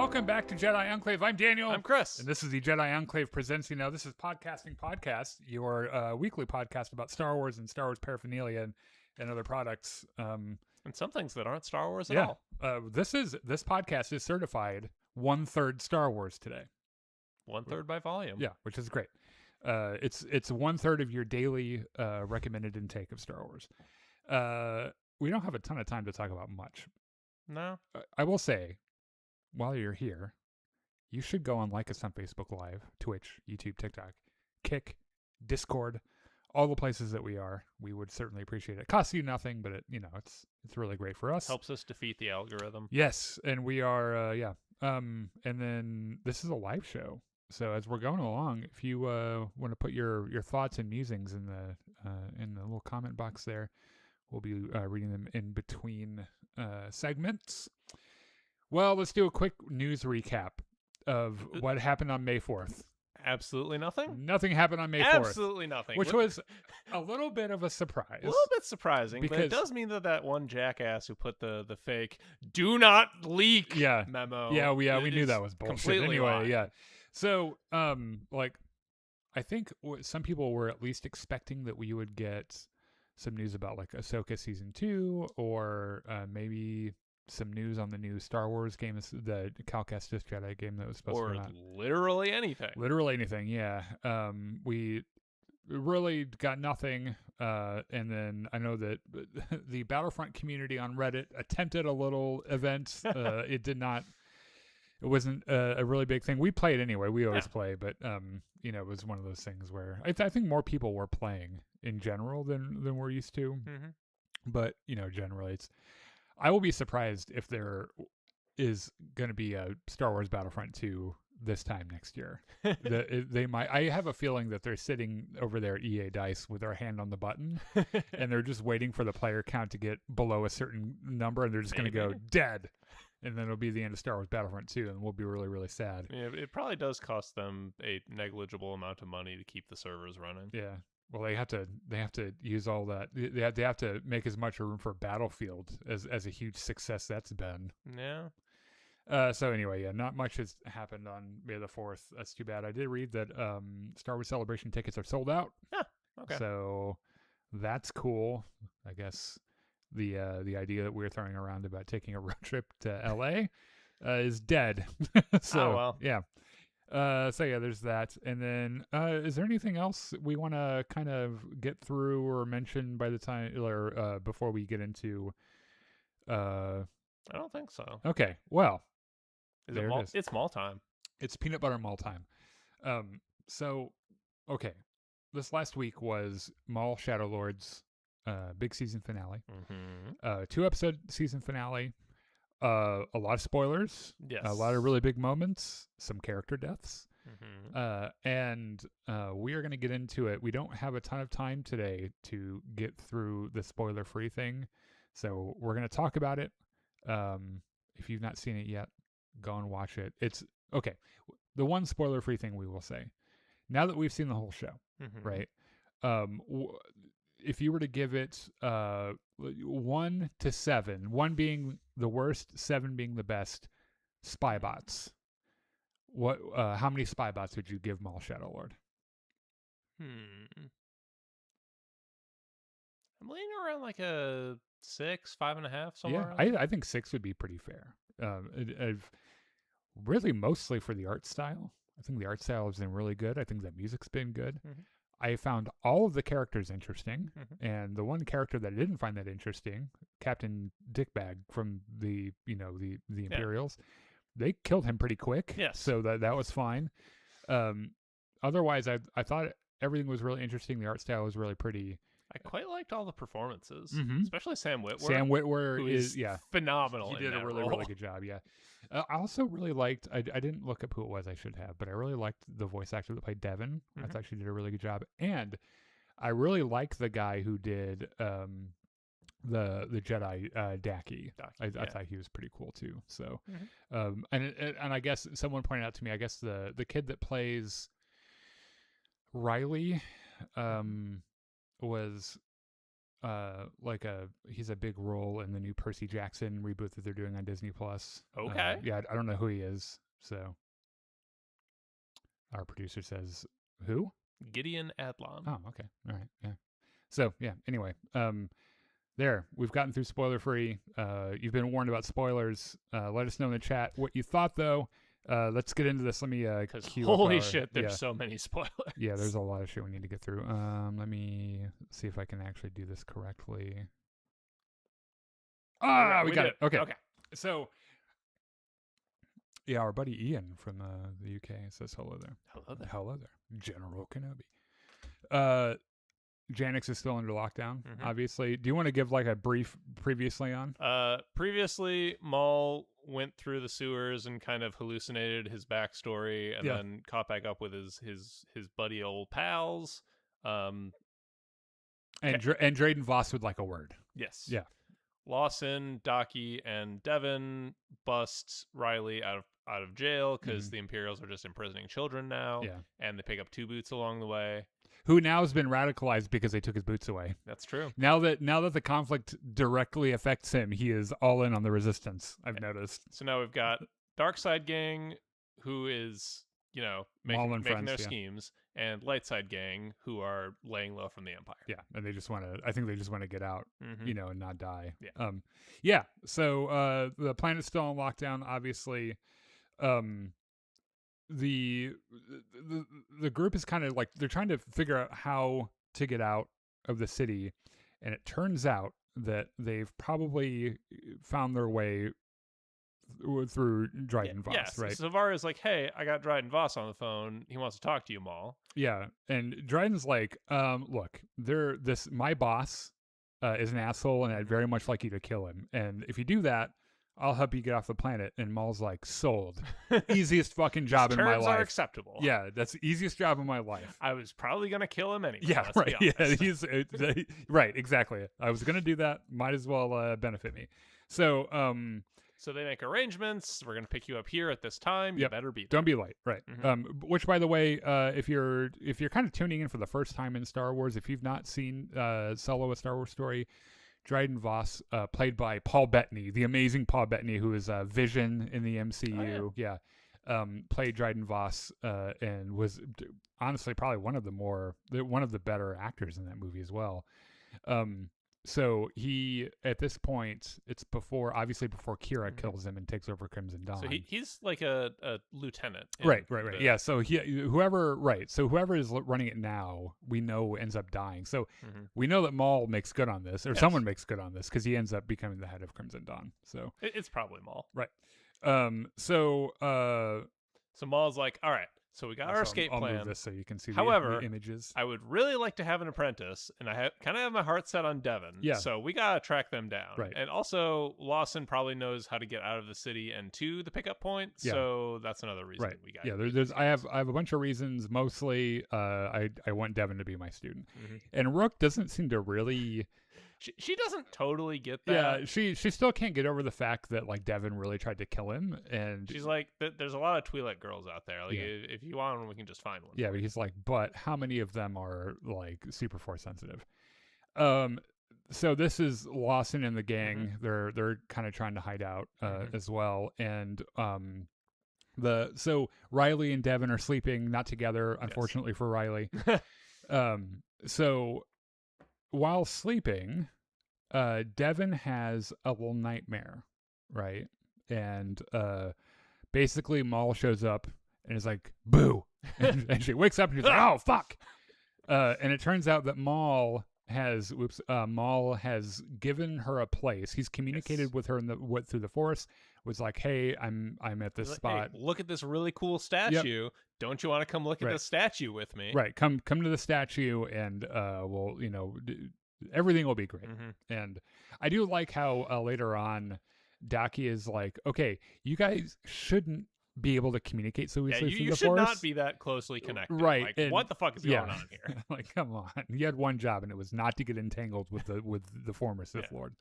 Welcome back to Jedi Enclave. I'm Daniel. I'm Chris. And this is the Jedi Enclave Presents. This is Podcasting Podcast, your weekly podcast about Star Wars and Star Wars paraphernalia and other products. And some things that aren't Star Wars at all. This podcast is certified 1/3 Star Wars today. 1/3 by volume. Yeah, which is great. It's 1/3 of your daily recommended intake of Star Wars. We don't have a ton of time to talk about much. No. I will say, while you're here, you should go and like us on Facebook Live, Twitch, YouTube, TikTok, Kick, Discord, all the places that we are. We would certainly appreciate it. It costs you nothing, but it's really great for us. Helps us defeat the algorithm. Yes, and we are and then this is a live show. So as we're going along, if you want to put your thoughts and musings in the little comment box there, we'll be reading them in between segments. Well, let's do a quick news recap of what happened on May 4th. Absolutely nothing? Nothing happened on May 4th. Absolutely nothing. Which was a little bit of a surprise. A little bit surprising, but it does mean that one jackass who put the fake "do not leak" memo. Yeah, we knew that was bullshit anyway. Lying. Yeah. So, I think some people were at least expecting that we would get some news about like Ahsoka season 2, or maybe some news on the new Star Wars game, the Cal Kestis Jedi game that was supposed to come out. Literally anything. Literally anything, yeah. We really got nothing. And then I know that the Battlefront community on Reddit attempted a little event. It wasn't a really big thing. We played anyway. We always play, but it was one of those things where I think more people were playing in general than we're used to. Mm-hmm. But generally, I will be surprised if there is going to be a Star Wars Battlefront 2 this time next year. They might. I have a feeling that they're sitting over there at EA Dice with their hand on the button, and they're just waiting for the player count to get below a certain number, and they're just going to go dead. And then it'll be the end of Star Wars Battlefront 2, and we'll be really, really sad. Yeah, it probably does cost them a negligible amount of money to keep the servers running. Yeah. Well, they have to use all that. They have to make as much room for Battlefield as a huge success that's been. Yeah. So anyway, not much has happened on May the 4th. That's too bad. I did read that Star Wars Celebration tickets are sold out. Yeah. Okay. So that's cool. I guess the idea that we're throwing around about taking a road trip to LA is dead. So yeah. There's that. And then is there anything else we want to kind of get through or mention by the time or before we get into I don't think so. Okay. Well, it's Maul time. It's peanut butter Maul time. Okay. This last week was Maul Shadow Lord's big season finale. Mm-hmm. 2-episode season finale. A lot of spoilers. Yes. A lot of really big moments. Some character deaths. Mm-hmm. And we are going to get into it. We don't have a ton of time today to get through the spoiler-free thing. So we're going to talk about it. If you've not seen it yet, go and watch it. It's okay. The one spoiler-free thing we will say, now that we've seen the whole show, mm-hmm. right? If you were to give it 1 to 7, 1 being the worst, 7 being the best, spy bots, how many spy bots would you give Maul Shadow Lord? I'm leaning around like a 6, 5.5, somewhere. Yeah, I think 6 would be pretty fair. Really mostly for the art style. I think the art style has been really good. I think the music's been good. Mm-hmm. I found all of the characters interesting, mm-hmm. and the one character that I didn't find that interesting, Captain Dickbag from the Imperials, they killed him pretty quick. Yes. So that was fine. Otherwise, I thought everything was really interesting. The art style was really pretty. I quite liked all the performances, mm-hmm. especially Sam Witwer. Sam Witwer is phenomenal. He did a really, really good job. Yeah. I also really liked, I didn't look up who it was, I should have, but I really liked the voice actor that played Devin. Mm-hmm. I thought she did a really good job. And I really liked the guy who did the Jedi Daki. I thought he was pretty cool too. So, mm-hmm. And I guess someone pointed out to me, I guess the kid that plays Riley was he's a big role in the new Percy Jackson reboot that they're doing on Disney Plus. Okay. Yeah, I don't know who he is. So our producer says who? Gideon Adlon. Oh, okay. All right. Yeah. So yeah. Anyway, there we've gotten through spoiler free. You've been warned about spoilers. Let us know in the chat what you thought though. Let's get into this. Let me cue holy shit, there's so many spoilers. Yeah, there's a lot of shit we need to get through. Let me see if I can actually do this correctly. We got it. Okay. So yeah, our buddy Ian from the UK says hello there. Hello there. General Kenobi. Janix is still under lockdown, obviously. Do you want to give like a brief previously on? Previously, Maul went through the sewers and kind of hallucinated his backstory, and then caught back up with his buddy old pals. And Drayden Voss would like a word. Yes. Yeah. Lawson, Daki, and Devin bust Riley out of jail because the Imperials are just imprisoning children now. Yeah. And they pick up 2 boots along the way. Who now has been radicalized because they took his boots away. That's true. Now that the conflict directly affects him, he is all in on the resistance, I've noticed. So now we've got Darkside Gang, who is, making their schemes, and Lightside Gang, who are laying low from the Empire. Yeah, and they just want to get out, and not die. Yeah. So the planet's still on lockdown, obviously. The group is kind of like they're trying to figure out how to get out of the city, and it turns out that they've probably found their way through Drayden Voss, right? So Savara's like, hey, I got Drayden Voss on the phone. He wants to talk to you, Maul. Yeah, and Dryden's like, look, my boss is an asshole, and I'd very much like you to kill him. And if you do that, I'll help you get off the planet. And Maul's like, sold. Easiest fucking job in my life. Terms are acceptable. Yeah, that's the easiest job in my life. I was probably going to kill him anyway. Yeah, right. Yeah, he's right, exactly. I was going to do that. Might as well benefit me. So, so they make arrangements. We're going to pick you up here at this time. You better be there. Don't be late. Right. Which, by the way, if you're kind of tuning in for the first time in Star Wars, if you've not seen Solo: A Star Wars Story, Drayden Voss, played by Paul Bettany, the amazing Paul Bettany, who is Vision in the MCU. Played Drayden Voss and was honestly probably one of the better actors in that movie as well. So he, at this point, it's before Kira kills him and takes over Crimson Dawn. So he's like a lieutenant. Right. Yeah. So whoever is running it now, we know ends up dying. So we know that Maul makes good on this, or someone makes good on this, because he ends up becoming the head of Crimson Dawn. So it's probably Maul. Right. So Maul's like, all right. So we got our escape plan. Move this so you can see the images. I would really like to have an apprentice, and I kind of have my heart set on Devin. Yeah. So we gotta track them down. Right. And also, Lawson probably knows how to get out of the city and to the pickup point. Yeah. So that's another reason we got. Yeah. I have a bunch of reasons. Mostly, I want Devin to be my student, and Rook doesn't seem to really. She doesn't totally get that. Yeah, she still can't get over the fact that like Devin really tried to kill him, and she's like, "There's a lot of Twi'lek girls out there. Like, if you want one, we can just find one." Yeah, but he's like, "But how many of them are like super force sensitive?" So this is Lawson and the gang. They're kind of trying to hide out as well, and so Riley and Devin are sleeping, not together, unfortunately for Riley. So while sleeping, Devin has a little nightmare, right? And basically Maul shows up and is like, boo! and she wakes up and she's like, oh, fuck! And it turns out that Maul has given her a place. He's communicated with her through the Force. Was like, hey, I'm at this spot. Hey, look at this really cool statue. Yep. Don't you want to come look at the statue with me? Right. Come to the statue, and we'll everything will be great. And I do like how later on, Daki is like, okay, you guys shouldn't be able to communicate so easily through the Force. You should not be that closely connected. Right. Like, and what the fuck is going on here? Like, come on. You had one job, and it was not to get entangled with the former Sith Lord.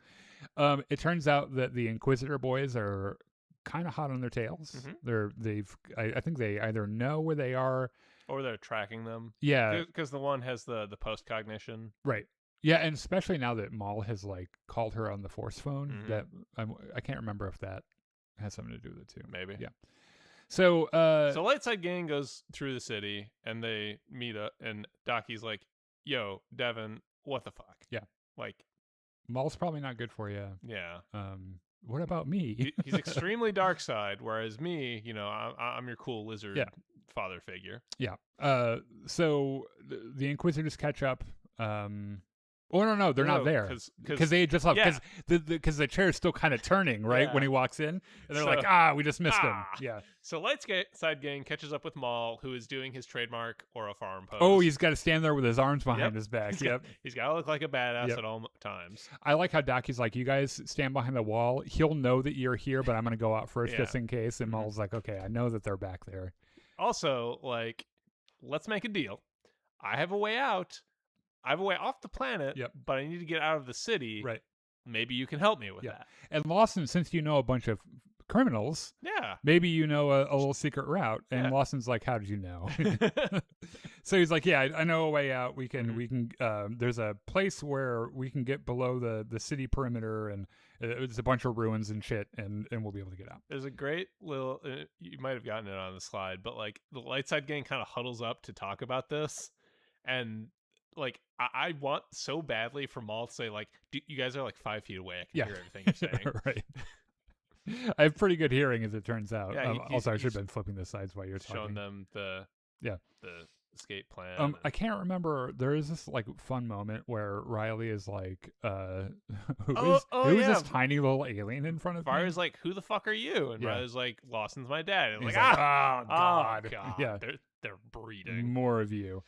It turns out that the Inquisitor boys are kind of hot on their tails. I think they either know where they are, or they're tracking them. Yeah, because the one has the post cognition. Right. Yeah, and especially now that Maul has like called her on the Force phone, Mhm. that I can't remember if that has something to do with it too. Maybe. Yeah. So So Lightside Gang goes through the city and they meet up, and Daki's like, "Yo, Devin, what the fuck?" Yeah. Like, Maul's probably not good for you. yeah. What about me? He's extremely dark side, whereas me, I'm your cool lizard Yeah. father figure. Yeah. So the Inquisitors catch up. Oh no, they're not there because they just left because the chair is still kind of turning right when he walks in, and they're like, we just missed him. Yeah. So Lightside Gang catches up with Maul, who is doing his trademark Aura Farm pose. Oh, he's got to stand there with his arms behind his back. He's got to look like a badass at all times. I like how Daki's like, you guys stand behind the wall. He'll know that you're here, but I'm going to go out first just in case. And Maul's like, okay, I know that they're back there. Also, like, let's make a deal. I have a way out. I have a way off the planet, but I need to get out of the city. Right. Maybe you can help me with that. And Lawson, since you know a bunch of criminals, maybe you know a little secret route. And Lawson's like, how did you know? So he's like, I know a way out. We can there's a place where we can get below the city perimeter, and it's a bunch of ruins and shit, and we'll be able to get out. There's a great little you might have gotten it on the slide, but like the Lightside Gang kind of huddles up to talk about this, and like I want so badly for Maul to say, like, you guys are like 5 feet away. I can hear everything you're saying. Right. I have pretty good hearing, as it turns out. Yeah, also, I should have been flipping the sides while you're talking. Showing them the escape plan. I can't remember. There is this like fun moment where Riley is like, who is this tiny little alien in front of me? Far's like, who the fuck are you? And Riley's like, Lawson's my dad. And he's like, oh god. Yeah, they're breeding. More of you.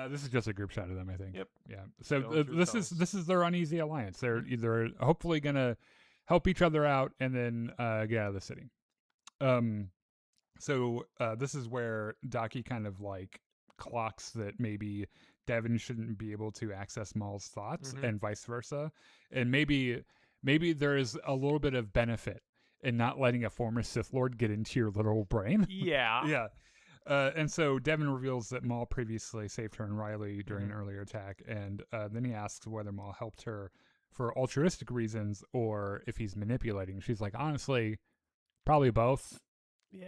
This is just a group shot of them, I think. Yep. Yeah. So this is their uneasy alliance. They're either hopefully gonna help each other out and then get out of the city. So this is where Daki kind of like clocks that maybe Devin shouldn't be able to access Maul's thoughts and vice versa, and maybe there is a little bit of benefit in not letting a former Sith Lord get into your literal brain. Yeah. And so Devin reveals that Maul previously saved her and Riley during an earlier attack, and then he asks whether Maul helped her for altruistic reasons or if he's manipulating. She's like, honestly, probably both. Yeah.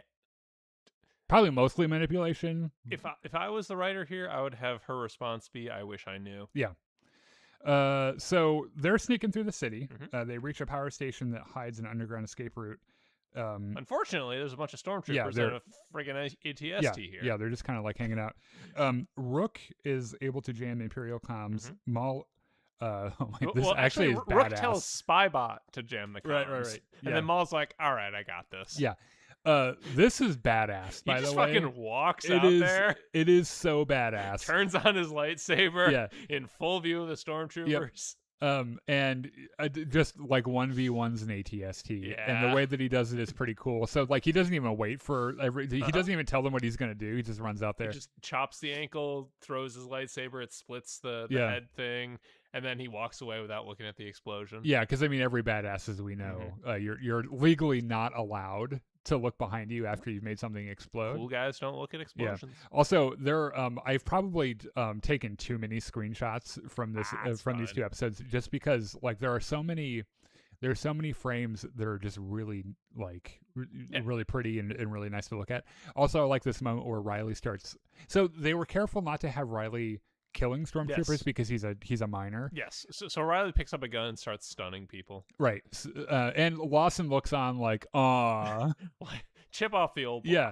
Probably mostly manipulation. If I was the writer here, I would have her response be, I wish I knew. Yeah. So they're sneaking through the city. They reach a power station that hides an underground escape route. Unfortunately, there's a bunch of stormtroopers and a friggin' ATST here. Yeah, they're just kind of like hanging out. Rook is able to jam Imperial comms. Maul. Actually is badass. Rook tells Spybot to jam the comms. Right. And then Maul's like, all right, I got this. Yeah. This is badass, by the way. He just fucking walks out there. It is so badass. Turns on his lightsaber in full view of the stormtroopers. And just like 1v1s in ATST. And the way that he does it is pretty cool. So like he doesn't even wait for he doesn't even tell them what he's going to do. He just runs out there. He just chops the ankle, throws his lightsaber, it splits the head thing, and then he walks away without looking at the explosion. Yeah, because I mean every badass, as we know, you're legally not allowed to look behind you after you've made something explode. Cool guys don't look at explosions. Yeah. Also, I've probably taken too many screenshots from this these two episodes, just because like there's so many frames that are just really like really pretty and really nice to look at. Also, I like this moment where Riley starts. So they were careful not to have Riley killing stormtroopers because he's a minor. Yes. So Riley picks up a gun and starts stunning people. Right. And Lawson looks on like, aw. Chip off the old block. Yeah.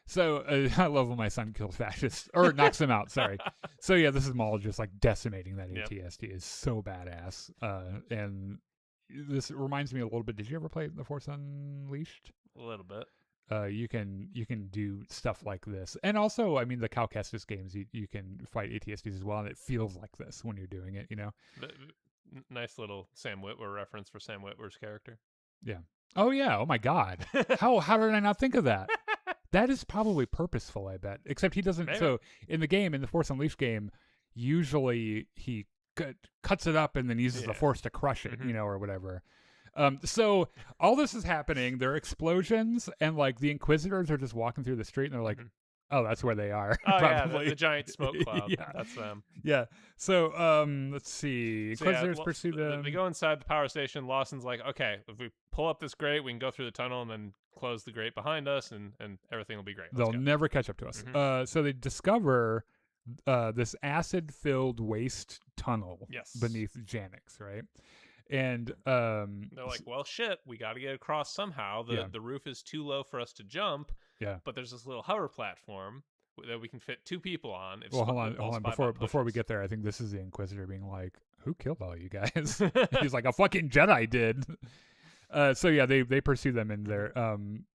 So I love when my son kills fascists or knocks them out. Sorry. So yeah, this is Maul just like decimating that ATST. Is so badass. And this reminds me a little bit. Did you ever play The Force Unleashed? A little bit. You can do stuff like this, and also, I mean, the Cal Kestis games, you can fight ATSTs as well, and it feels like this when you're doing it. You know, nice little Sam Witwer reference for Sam Witwer's character. Yeah. Oh yeah. Oh my God. How did I not think of that? That is probably purposeful, I bet. Except he doesn't. Maybe. So in the Force Unleashed game, usually he cuts it up and then uses the Force to crush it, you know, or whatever. So all this is happening. There are explosions, and like the Inquisitors are just walking through the street, and they're like, Oh, that's where they are. Oh yeah, probably. the giant smoke cloud. Yeah. That's them. Yeah. So let's see. So, yeah, Inquisitors pursue them. they go inside the power station. Lawson's like, okay, if we pull up this grate, we can go through the tunnel and then close the grate behind us, and everything will be great. Let's They'll go. never catch up to us. So they discover this acid-filled waste tunnel Yes. beneath Janix, right? And they're like, well, shit, we got to get across somehow. The roof is too low for us to jump. Yeah. But there's this little hover platform that we can fit 2 people on. Well, hold on. Before we get there, I think this is the Inquisitor being like, "Who killed all you guys?" He's like, "A fucking Jedi did." So yeah, they pursue them in there.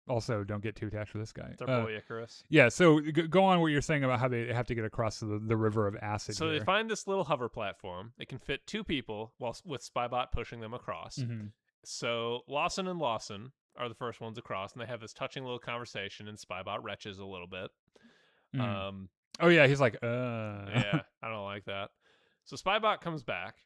Also, don't get too attached to this guy. It's our boy Icarus. Yeah. So go on what you're saying about how they have to get across the river of acid. So here. they find this little hover platform. It can fit 2 people, with Spybot pushing them across. Mm-hmm. So Lawson and Lawson are the first ones across, and they have this touching little conversation, and Spybot retches a little bit. Oh yeah, he's like, Yeah, I don't like that. So Spybot comes back,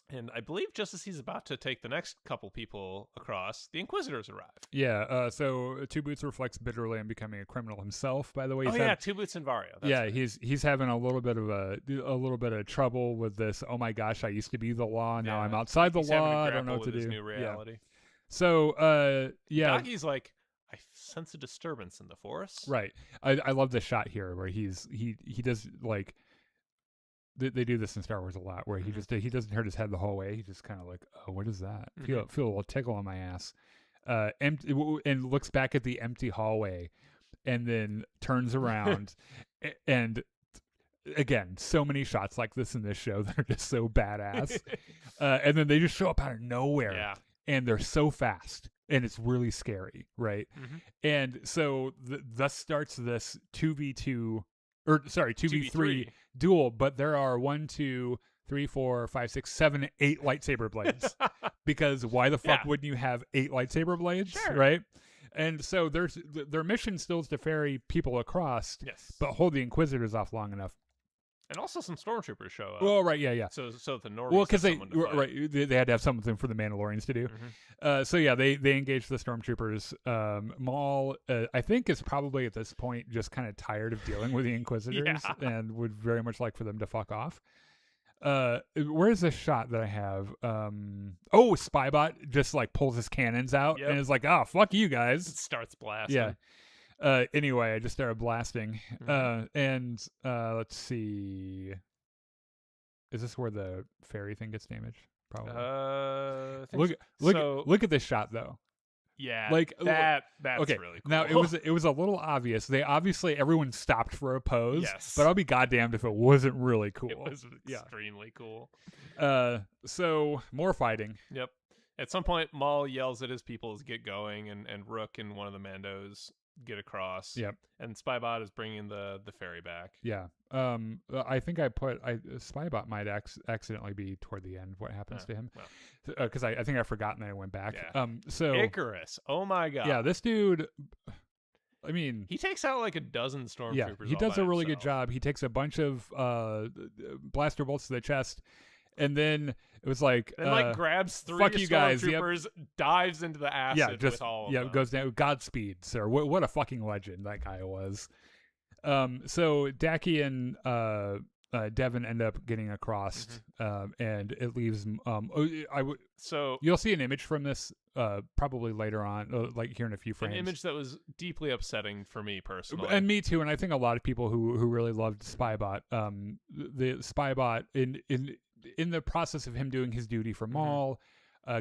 and I believe just as he's about to take the next couple people across, the Inquisitors arrive. Yeah, so Two Boots reflects bitterly on becoming a criminal himself. By the way, Two Boots and Vario. That's yeah, right. he's having a little bit of trouble with this. Oh my gosh, I used to be the law, now I'm outside the law. I don't know what to do. His new reality. Yeah. So yeah, Daki's like, I sense a disturbance in the force. Right. I love the shot here where he does like. They do this in Star Wars a lot, where he doesn't hurt his head the whole way. He just kind of like, oh, what is that? Feel a little tickle on my ass, and looks back at the empty hallway, and then turns around, and again, so many shots like this in this show that are just so badass, and then they just show up out of nowhere, and they're so fast, and it's really scary, right? And so thus starts this 2v2. Or sorry, 2v3 duel, but there are 1, 2, 3, 4, 5, 6, 7, 8 lightsaber blades. Because why the fuck wouldn't you have 8 lightsaber blades, sure. right? And so their mission still is to ferry people across, but hold the Inquisitors off long enough. And also some stormtroopers show up. Well, right, yeah. So the normies because they had to have something for the Mandalorians to do. So yeah, they engage the stormtroopers. Maul, I think, is probably at this point just kind of tired of dealing with the Inquisitors and would very much like for them to fuck off. Where's this shot that I have? Spybot just like pulls his cannons out and is like, "Oh, fuck you guys!" It starts blasting. Yeah. Anyway, I just started blasting. And let's see. Is this where the fairy thing gets damaged? Probably. I think Look at this shot though. Yeah, like that's okay. really cool. Now it was a little obvious. Everyone stopped for a pose. Yes. But I'll be goddamned if it wasn't really cool. It was extremely cool. So more fighting. Yep. At some point, Maul yells at his people to get going, and Rook and one of the Mandos get across. Yep. And Spybot is bringing the ferry back. Yeah. I think Spybot might accidentally be toward the end. What happens to him? Because I think I've forgotten that I went back. Yeah. So Icarus. Oh my god. Yeah, this dude. I mean, he takes out like a dozen stormtroopers. Yeah, he does a really good job. He takes a bunch of blaster bolts to the chest. And then it was like, grabs 3 fuck you guys. Stormtroopers, dives into the acid with all of them. Goes down. Godspeed, sir. What a fucking legend that guy was. So Daki and Devin end up getting across, and it leaves. So you'll see an image from this probably later on, like here in a few frames. An image that was deeply upsetting for me personally, and me too. And I think a lot of people who really loved Spybot. The Spybot in the process of him doing his duty for Maul,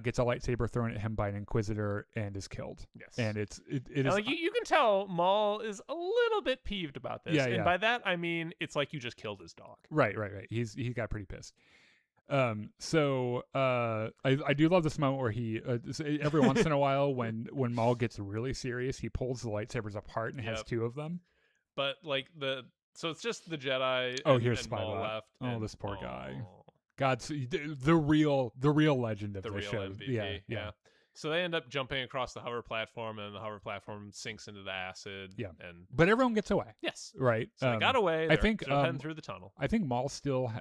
gets a lightsaber thrown at him by an Inquisitor and is killed. Yes, and it is like you can tell Maul is a little bit peeved about this. Yeah, and by that I mean it's like you just killed his dog. Right. He got pretty pissed. So I do love this moment where he every once in a while when Maul gets really serious, he pulls the lightsabers apart and has 2 of them. But like so it's just the Jedi. Here's Maul Spybot. left. Oh, this poor guy. God, the real legend of the real show. MVP, yeah. So they end up jumping across the hover platform, and the hover platform sinks into the acid. Yeah, and but everyone gets away. Yes, right. So they got away. I think heading through the tunnel. I think Maul still.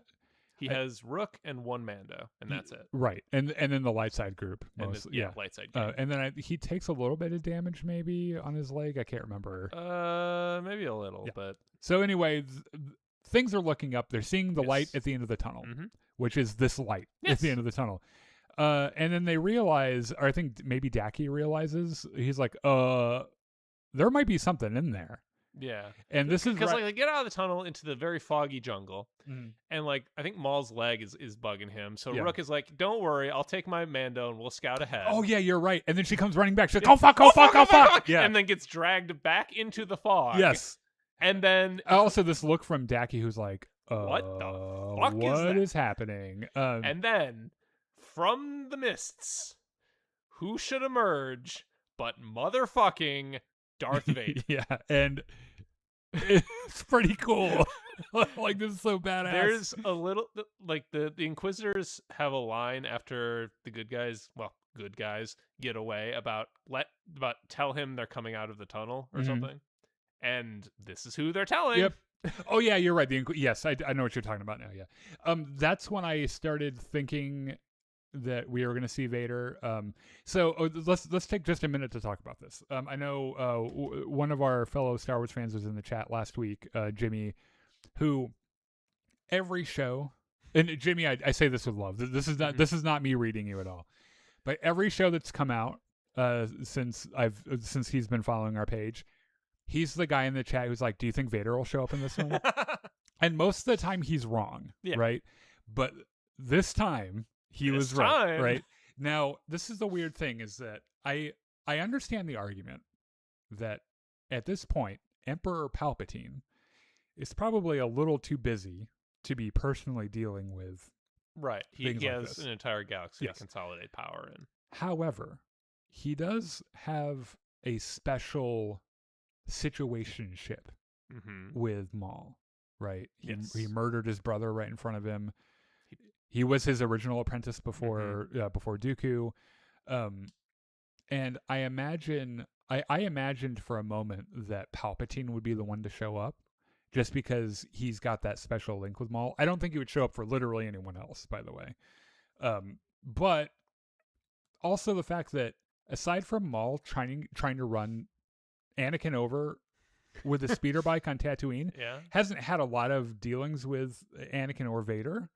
He has Rook and one Mando, and that's it. Right, and then the light side group mostly. Yeah, light side gang. And then he takes a little bit of damage maybe on his leg. I can't remember. Maybe a little, but so anyway, things are looking up. They're seeing the light Yes. at the end of the tunnel, Mhm. which is this light at Yes. the end of the tunnel. And then they realize, or I think maybe Dacky realizes, he's like, there might be something in there. yeah. And this is Because right. like they get out of the tunnel into the very foggy jungle, Mhm. and like I think Maul's leg is bugging him. So Yeah. Rook is like, "Don't worry, I'll take my Mando and we'll scout ahead." Oh yeah, you're right. And then she comes running back. She's like, "Oh fuck! Oh fuck! Oh fuck!" Yeah. And then gets dragged back into the fog. Yes. And then Also, this look from Dacky, who's like, What the fuck is what that?" is happening?" And then from the mists, who should emerge but motherfucking Darth Vader? Yeah, and it's pretty cool. Like, this is so badass. There's a little like the Inquisitors have a line after the good guys get away about tell him they're coming out of the tunnel or Mhm. something, and this is who they're telling. Yep. Oh yeah, you're right. Yes, I know what you're talking about now. Yeah. That's when I started thinking that we were going to see Vader. Let's take just a minute to talk about this. I know one of our fellow Star Wars fans was in the chat last week, Jimmy, who every show, and Jimmy, I say this with love. This is not me reading you at all, but every show that's come out since he's been following our page, he's the guy in the chat who's like, "Do you think Vader will show up in this one?" And most of the time he's wrong, Yeah. right? But this time he was right, right? Now, this is the weird thing, is that I understand the argument that at this point, Emperor Palpatine is probably a little too busy to be personally dealing with. Right. He things like has this. an entire galaxy Yes. to consolidate power in. However, he does have a special situationship Mm-hmm. with Maul, right? Yes. He murdered his brother right in front of him. He was his original apprentice before Dooku, and I imagined for a moment that Palpatine would be the one to show up, just because he's got that special link with Maul. I don't think he would show up for literally anyone else, by the way. But also the fact that aside from Maul trying to run Anakin over with a speeder bike on Tatooine, Yeah. hasn't had a lot of dealings with Anakin or Vader,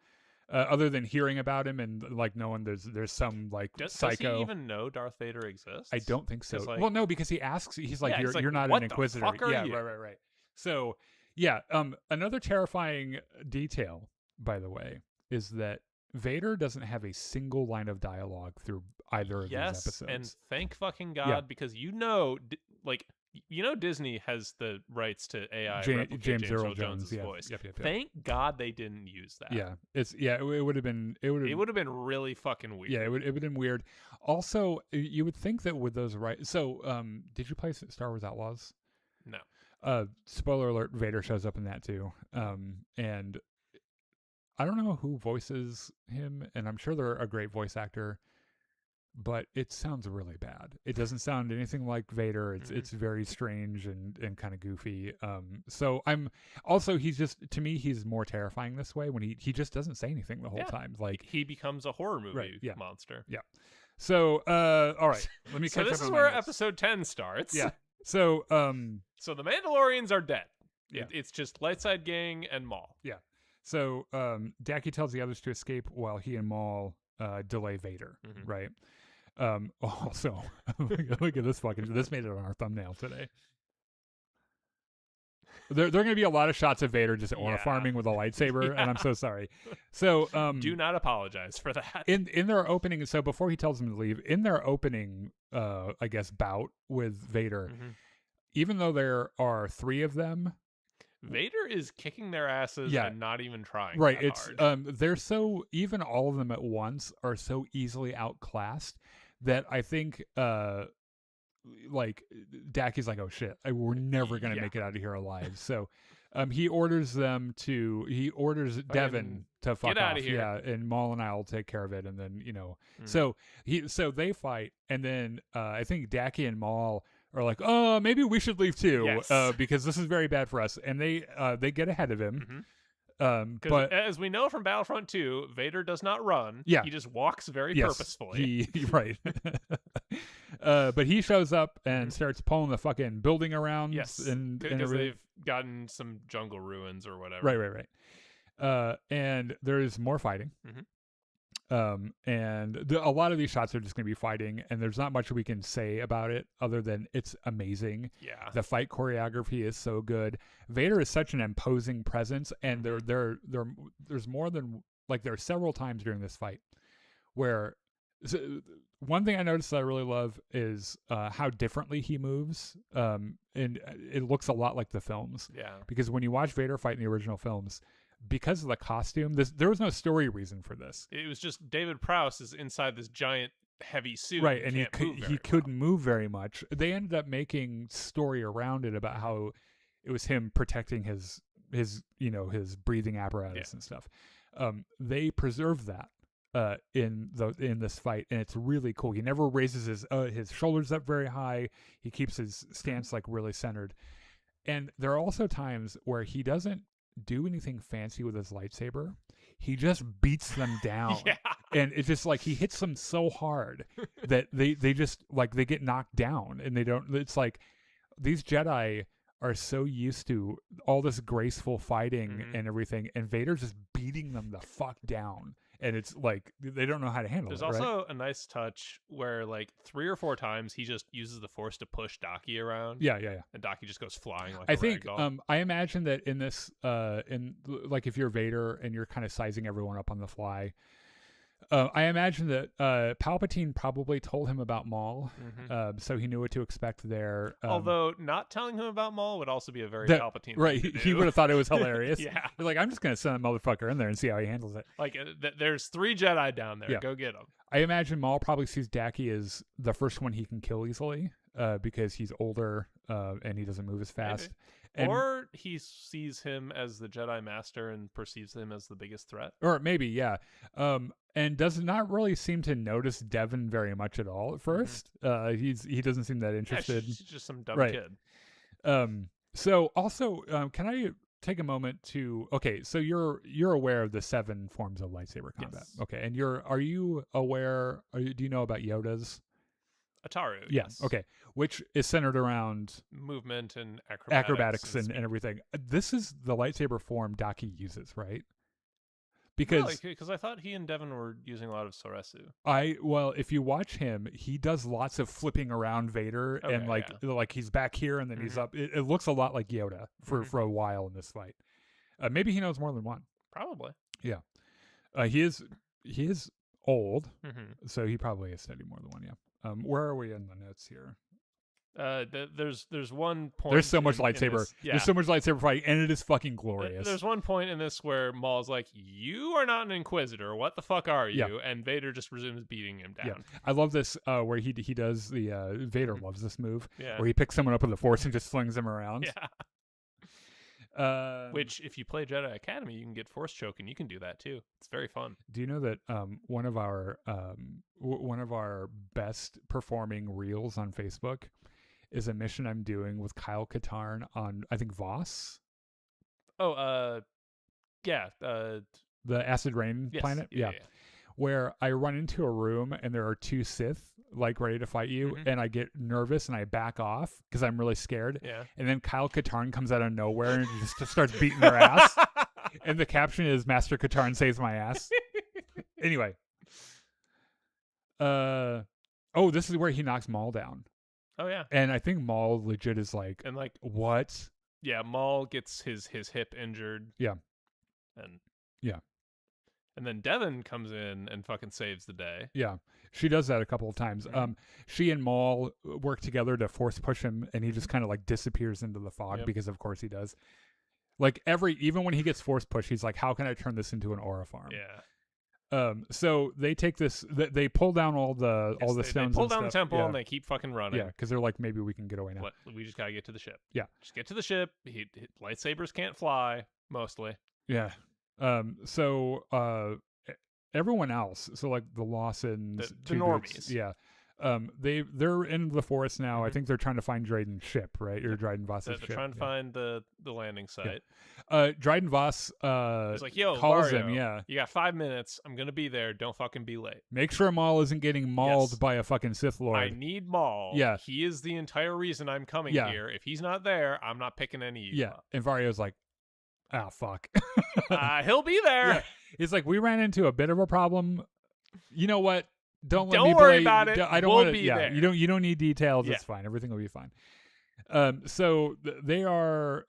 other than hearing about him and like knowing there's some like Does psycho. he even know Darth Vader exists? I don't think so. 'Cause, like- well, no, because he asks. He's like, Yeah, he's like, you're not "What an the Inquisitor." fuck are Yeah, you? right. So yeah, another terrifying detail, by the way, is that Vader doesn't have a single line of dialogue through either of these episodes. And thank fucking God, Yeah. because Disney has the rights to AI replicate James Earl Jones's Jones, yeah. voice. Yep. Thank God they didn't use that. Yeah, it would have been It would have been really fucking weird. Yeah, it would have been weird. Also, you would think that with those rights. So, did you play Star Wars Outlaws? No. Spoiler alert: Vader shows up in that too. And I don't know who voices him, and I'm sure they're a great voice actor, but it sounds really bad. It doesn't sound anything like Vader. It's very strange and kind of goofy. So I'm also, to me he's more terrifying this way when he just doesn't say anything the whole time. Like, he becomes a horror movie Right, yeah. monster. Yeah. So all right, let me. So catch this up is on where my notes. episode 10 starts. Yeah. So So the Mandalorians are dead. Yeah. It's just Lightside Gang and Maul. So Dacky tells the others to escape while he and Maul delay Vader, Mhm. right? Also, look at this this made it on our thumbnail today. There are going to be a lot of shots of Vader just aura Yeah. farming with a lightsaber, and I'm so sorry. So Do not apologize for that. in their opening, so before he tells them to leave, in their opening, I guess, bout with Vader, Mhm. even though there are 3 of them, Vader is kicking their asses Yeah. and not even trying. right? that It's hard. they're so, even all of them at once are so easily outclassed that I think like Dacky's like, oh shit, we're never gonna Yeah. make it out of here alive. So he orders Devin to fuck get off. outta here. Yeah, and Maul and I will take care of it, and then Mhm. so they fight, and then I think Dacky and Maul are like, oh, maybe we should leave too, Yes. because this is very bad for us, and they get ahead of him. Because But as we know from Battlefront 2, Vader does not run. Yeah. He just walks very yes, purposefully. right. But he shows up and Mhm. starts pulling the fucking building around. Yes, and because everything. they've gotten some jungle ruins or whatever. Right. And there's more fighting. Mhm. And a lot of these shots are just going to be fighting, and there's not much we can say about it other than it's amazing. Yeah. The fight choreography is so good. Vader is such an imposing presence, and there's more than like there are several times during this fight where one thing I noticed that I really love is how differently he moves. And it looks a lot like the films. Yeah. Because when you watch Vader fight in the original films, because of the costume, there was no story reason for this. It was just David Prowse is inside this giant heavy suit. Right, and he he couldn't move very much. They ended up making story around it about how it was him protecting his breathing apparatus and stuff. They preserved that in this fight, and it's really cool. He never raises his shoulders up very high. He keeps his stance like really centered. And there are also times where he doesn't do anything fancy with his lightsaber. He just beats them down. Yeah. And it's just like he hits them so hard that they just like they get knocked down, and they don't. It's like these Jedi are so used to all this graceful fighting and everything, and Vader's just beating them the fuck down. And it's like they don't know how to handle There's it. There's also a nice touch where like 3 or 4 times he just uses the Force to push Daki around. Yeah. And Daki just goes flying like I a think ragdoll. I imagine that in this in like if you're Vader and you're kind of sizing everyone up on the fly, I imagine that Palpatine probably told him about Maul, so he knew what to expect there. Although not telling him about Maul would also be a very Palpatine right. thing to He do. would have thought it was hilarious. Yeah. He's like, I'm just gonna send that motherfucker in there and see how he handles it. Like there's 3 Jedi down there. Yeah. Go get them. I imagine Maul probably sees Daki as the first one he can kill easily, because he's older and he doesn't move as fast. Or he sees him as the Jedi Master and perceives him as the biggest threat. Or maybe, yeah. And does not really seem to notice Devin very much at all at first. He doesn't seem that interested. Yeah, she's just some dumb Right. kid. So also, can I take a moment to? Okay, so you're aware of the 7 forms of lightsaber combat. Yes. Okay, and are you aware? Do you know about Yoda's? Ataru. Yes. Okay, which is centered around movement and acrobatics and speed. everything. This is the lightsaber form Daki uses, right? Because I thought he and Devin were using a lot of Soresu. If you watch him, he does lots of flipping around Vader and like he's back here and then he's up. It looks a lot like Yoda for a while in this fight. Maybe he knows more than one. Probably. Yeah. He is old, Mm-hmm. so he probably has studied more than one. Yeah. Where are we in the notes here? There's one point. There's so much in lightsaber. this, yeah. There's so much lightsaber fighting, and it is fucking glorious. There's one point in this where Maul's like, "You are not an Inquisitor. What the fuck are you?" Yeah. And Vader just resumes beating him down. Yeah. I love this where he does the Vader loves this move Yeah. where he picks someone up with the Force and just slings them around. Yeah. Which, if you play Jedi Academy, you can get Force choke, and you can do that too. It's very fun. Do you know that one of our best performing reels on Facebook is a mission I'm doing with Kyle Katarn on, I think, Voss? Oh, yeah. The Acid Rain Yes. planet? Yeah. Where I run into a room and there are 2 Sith like ready to fight you, and I get nervous and I back off because I'm really scared. Yeah. And then Kyle Katarn comes out of nowhere and just starts beating their ass. And the caption is Master Katarn saves my ass. Anyway. This is where he knocks Maul down. Oh yeah. And I think Maul legit is like, And like, what? yeah, Maul gets his hip injured. Yeah. And yeah. And then Devin comes in and fucking saves the day. Yeah. She does that a couple of times. She and Maul work together to force push him, and he just kind of like disappears into the fog because of course he does. Like even when he gets force pushed, he's like, how can I turn this into an aura farm? Yeah. So they take this. They pull down all the stones. They pull down and the stuff. temple and they keep fucking running. Yeah, because they're like, maybe we can get away now. What? We just gotta get to the ship. Yeah, just get to the ship. Lightsabers can't fly mostly. Yeah. So everyone else, so like the Lawsons, the normies. Yeah. They're in the forest now. I Mhm. think they're trying to find Dryden's ship, right? Or Dryden Voss's They're ship. trying to Yeah. find the landing site. Dryden Voss He's like, "Yo, calls Vario, them. Yeah, you got 5 minutes. I'm gonna be there. Don't fucking be late. make sure Maul isn't getting mauled Yes. by a fucking Sith I Lord. need Maul. Yeah. He is the entire reason I'm coming Yeah. here. If he's not there, I'm not picking any of you Yeah, up. and Vario's like, ah, fuck. He'll be there. Yeah. It's like, we ran into a bit of a problem. You know what? Don't let Don't me worry blame. about it. I don't We'll want to. be Yeah, there. you don't need details. Yeah. It's fine. Everything will be fine. So they are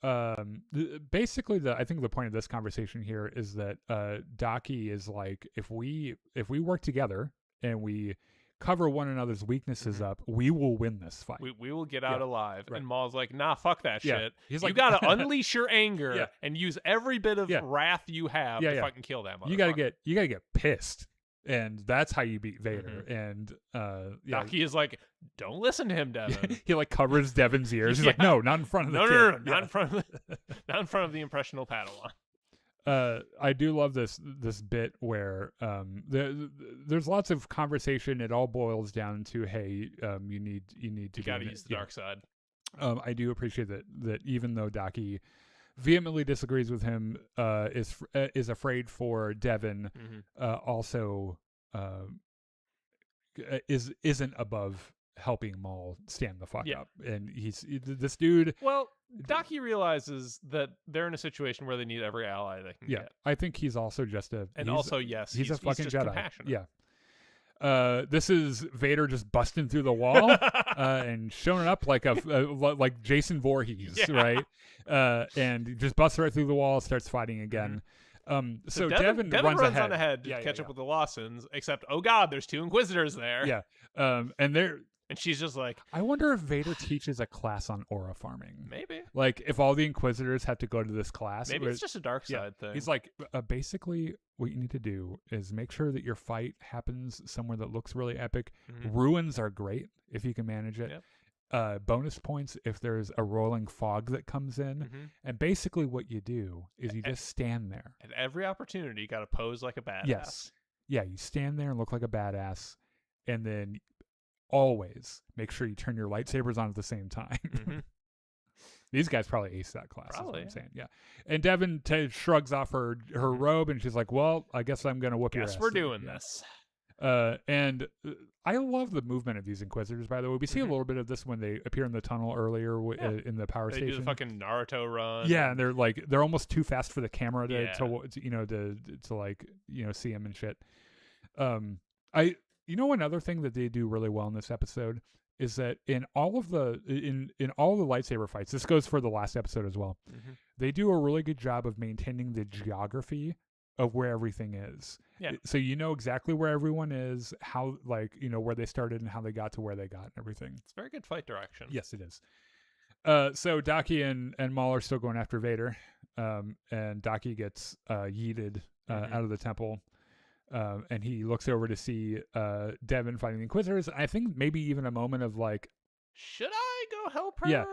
basically I think the point of this conversation here is that Daki is like, if we work together and we cover one another's weaknesses up, we will win this fight. We will get out alive. Right. And Maul's like, nah, fuck that Yeah. shit. He's You like, gotta unleash your anger Yeah. and use every bit of Yeah. wrath you have Yeah, to yeah. fucking kill that motherfucker. you gotta get pissed, and that's how you beat Vader. And yeah, Daki is like, don't listen to him, Devin. he like covers Devin's ears. He's like, no, not in front of the No, kid. no, Yeah. not in front of not in front of the impressionable Padawan. I do love this bit where there's lots of conversation. It all boils down to, hey, you need to You gotta use the dark side. I do appreciate that even though Daki vehemently disagrees with him, is afraid for Devin, also isn't above helping Maul stand the fuck up. And this dude. Well, Daki realizes that they're in a situation where they need every ally they can get. I think he's also just he's a fucking just Jedi. compassionate. Yeah. This is Vader just busting through the wall and showing up like like Jason Voorhees, right? And just busts right through the wall, starts fighting again. So Devin runs ahead to catch up with the Lawsons, except, oh god, there's 2 Inquisitors there. Yeah. And she's just like, I wonder if Vader teaches a class on aura farming. Maybe. Like, if all the Inquisitors have to go to this class. Maybe it's just a dark side thing. He's like, basically, what you need to do is make sure that your fight happens somewhere that looks really epic. Ruins are great if you can manage it. Bonus points if there's a rolling fog that comes in. And basically what you do is you just stand there. At every opportunity, you got to pose like a badass. Yes. Yeah, you stand there and look like a badass. And then always make sure you turn your lightsabers on at the same time. These guys probably ace that class. Probably, is what I'm saying. Yeah. And Devin shrugs off her robe, and she's like, "Well, I guess I'm gonna whoop your ass." Guess we're doing this. And I love the movement of these Inquisitors. By the way, we see a little bit of this when they appear in the tunnel earlier in the power station. They do the fucking Naruto run. Yeah, and they're almost too fast for the camera to see them and shit. Another thing that they do really well in this episode is that in all of the lightsaber fights, this goes for the last episode as well. They do a really good job of maintaining the geography of where everything is. Yeah. So you know exactly where everyone is, how where they started and how they got to where they got and everything. It's very good fight direction. Yes, it is. So Daki and Maul are still going after Vader, and Daki gets yeeted out of the temple. And he looks over to see Devin fighting the Inquisitors. I think maybe even a moment of like, should I go help her? Yeah,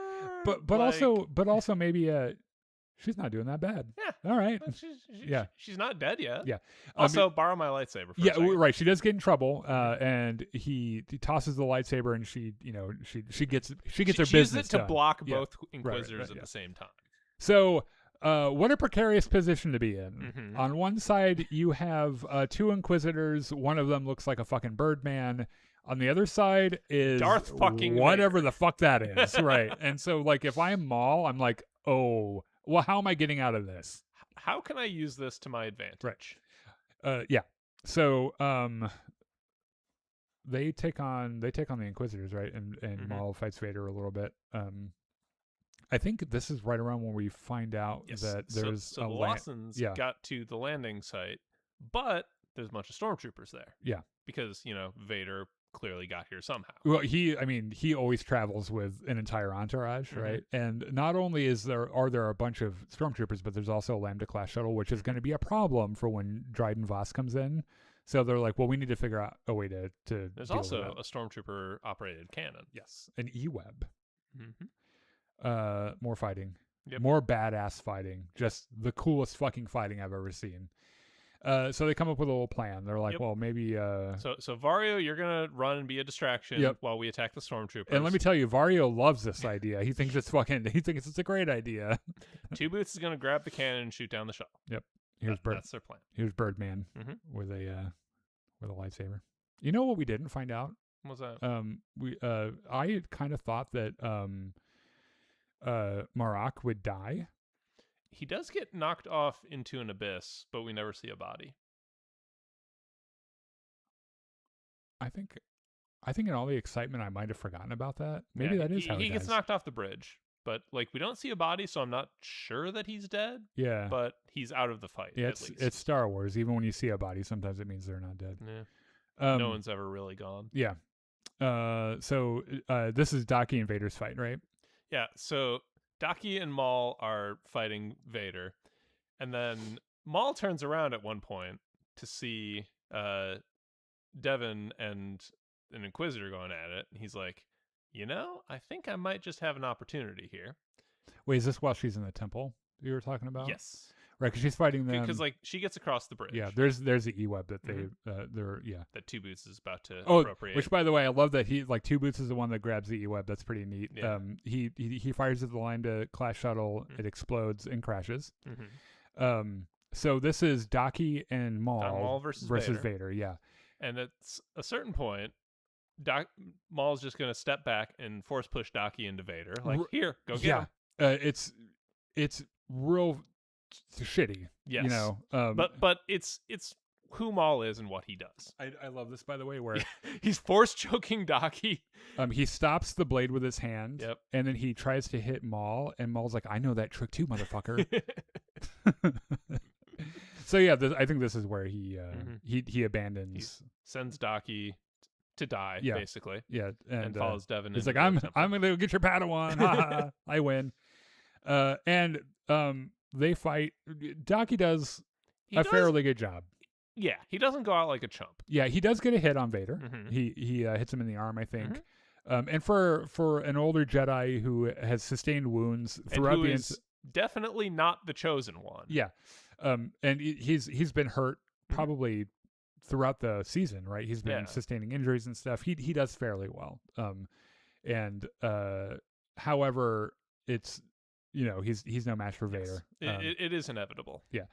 but also maybe she's not doing that bad. Yeah, all right. She's not dead yet. Yeah. Also, borrow my lightsaber. For a second. Right. She does get in trouble, and he tosses the lightsaber, and she gets her business done. Uses it to block both Inquisitors at the same time. So. What a precarious position to be in. On one side, you have 2 Inquisitors. One of them looks like a fucking Birdman. On the other side is Darth fucking whatever Vader. the fuck that is, right? And so, like, if I'm Maul, I'm like, oh, well, how am I getting out of this? How can I use this to my advantage? Right. Yeah. So, they take on the Inquisitors, right? And Maul fights Vader a little bit. I think this is right around when we find out that there's so the Lawsons got to the landing site, but there's a bunch of stormtroopers there. Yeah, because Vader clearly got here somehow. Well, he always travels with an entire entourage, right? And not only are there a bunch of stormtroopers, but there's also a Lambda class shuttle, which is going to be a problem for when Dryden Voss comes in. So they're like, well, we need to figure out a way to. There's also a stormtrooper operated cannon. Yes, an E-Web. More fighting, more badass fighting, just the coolest fucking fighting I've ever seen. So they come up with a little plan. They're like, Yep. well, maybe. So Vario, you're gonna run and be a distraction Yep. while we attack the stormtroopers. And let me tell you, Vario loves this idea. He thinks it's fucking. He thinks it's a great idea. Two Boots is gonna grab the cannon and shoot down the shuttle. Here's That's their plan. Here's Birdman Mhm. with a lightsaber. You know what we didn't find out? What's that? I had kind of thought that Marak would die. He does get knocked off into an abyss, but we never see a body. I think in all the excitement, I might have forgotten about that. Maybe Yeah, that is how he he gets dies. knocked off the bridge, but like we don't see a body, so I'm not sure that he's dead. Yeah, But he's out of the fight. yeah. At least. It's Star Wars. Even when you see a body, sometimes it means they're not dead. Yeah. No one's ever really gone. Yeah. So this is Daki and Vader's fight, right? Yeah. So Daki and Maul are fighting Vader, and then Maul turns around at one point to see Devin and an Inquisitor going at it. And he's like, I think I might just have an opportunity here. Wait, is this while she's in the temple you were talking about? Yes. Right, because she's fighting them. Because like she gets across the bridge. Yeah, there's the E-web that they're that Two Boots is about to Oh, appropriate. which by the way, I love that he like Two Boots is the one that grabs the E-web. That's pretty neat. Yeah. He fires at the line to class shuttle. It explodes and crashes. Mm-hmm. So this is Daki and Maul versus Vader. Yeah. And at a certain point, Maul's just going to step back and force push Daki into Vader. Like, here, go get him. It's real shitty. Yes. You know. But it's who Maul is and what he does. I love this, by the way, where he's force choking Daki. He stops the blade with his hand. Yep. And then he tries to hit Maul, and Maul's like, I know that trick too, motherfucker. So yeah, I think this is where he abandons. He sends Daki to die, basically. Yeah, and follows Devin. He's like, I'm gonna get your Padawan. Ha, ha, ha. I win. And they fight. Daki does fairly good job. Yeah, he doesn't go out like a chump. Yeah, he does get a hit on Vader. Mm-hmm. He hits him in the arm, I think. And for an older Jedi who has sustained wounds throughout and who is definitely not the chosen one. Yeah. And he's been hurt probably throughout the season, right? He's been sustaining injuries and stuff. He does fairly well. However, it's he's no match for Vader. It is inevitable. Yeah.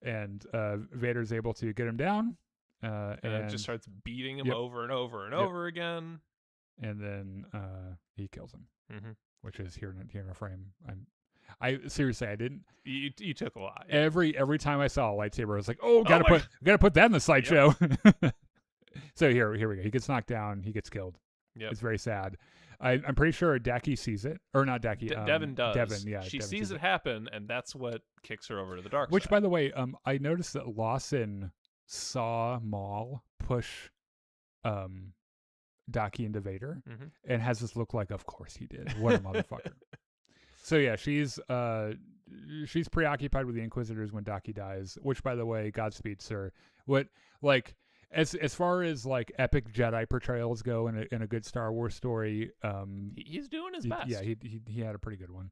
And Vader's able to get him down. And just starts beating him over and over and over again. And then he kills him, which is here in a frame. I seriously, I didn't. You took a lot. Yeah. Every time I saw a lightsaber, I was like, "Oh, gotta put that in the slideshow." Yep. So here we go. He gets knocked down. He gets killed. Yeah, it's very sad. I'm pretty sure Daki sees it, or not Daki. Devin does. Devin, yeah. She Devin sees it happen, and that's what kicks her over to the dark side. Which, by the way, I noticed that Lawson saw Maul push, Daki into Vader, and has this look like, of course he did. What a motherfucker. So yeah, she's preoccupied with the Inquisitors when Daki dies. Which, by the way, Godspeed, sir. What as far as like epic Jedi portrayals go in a good Star Wars story, he's doing his best. Yeah, he had a pretty good one.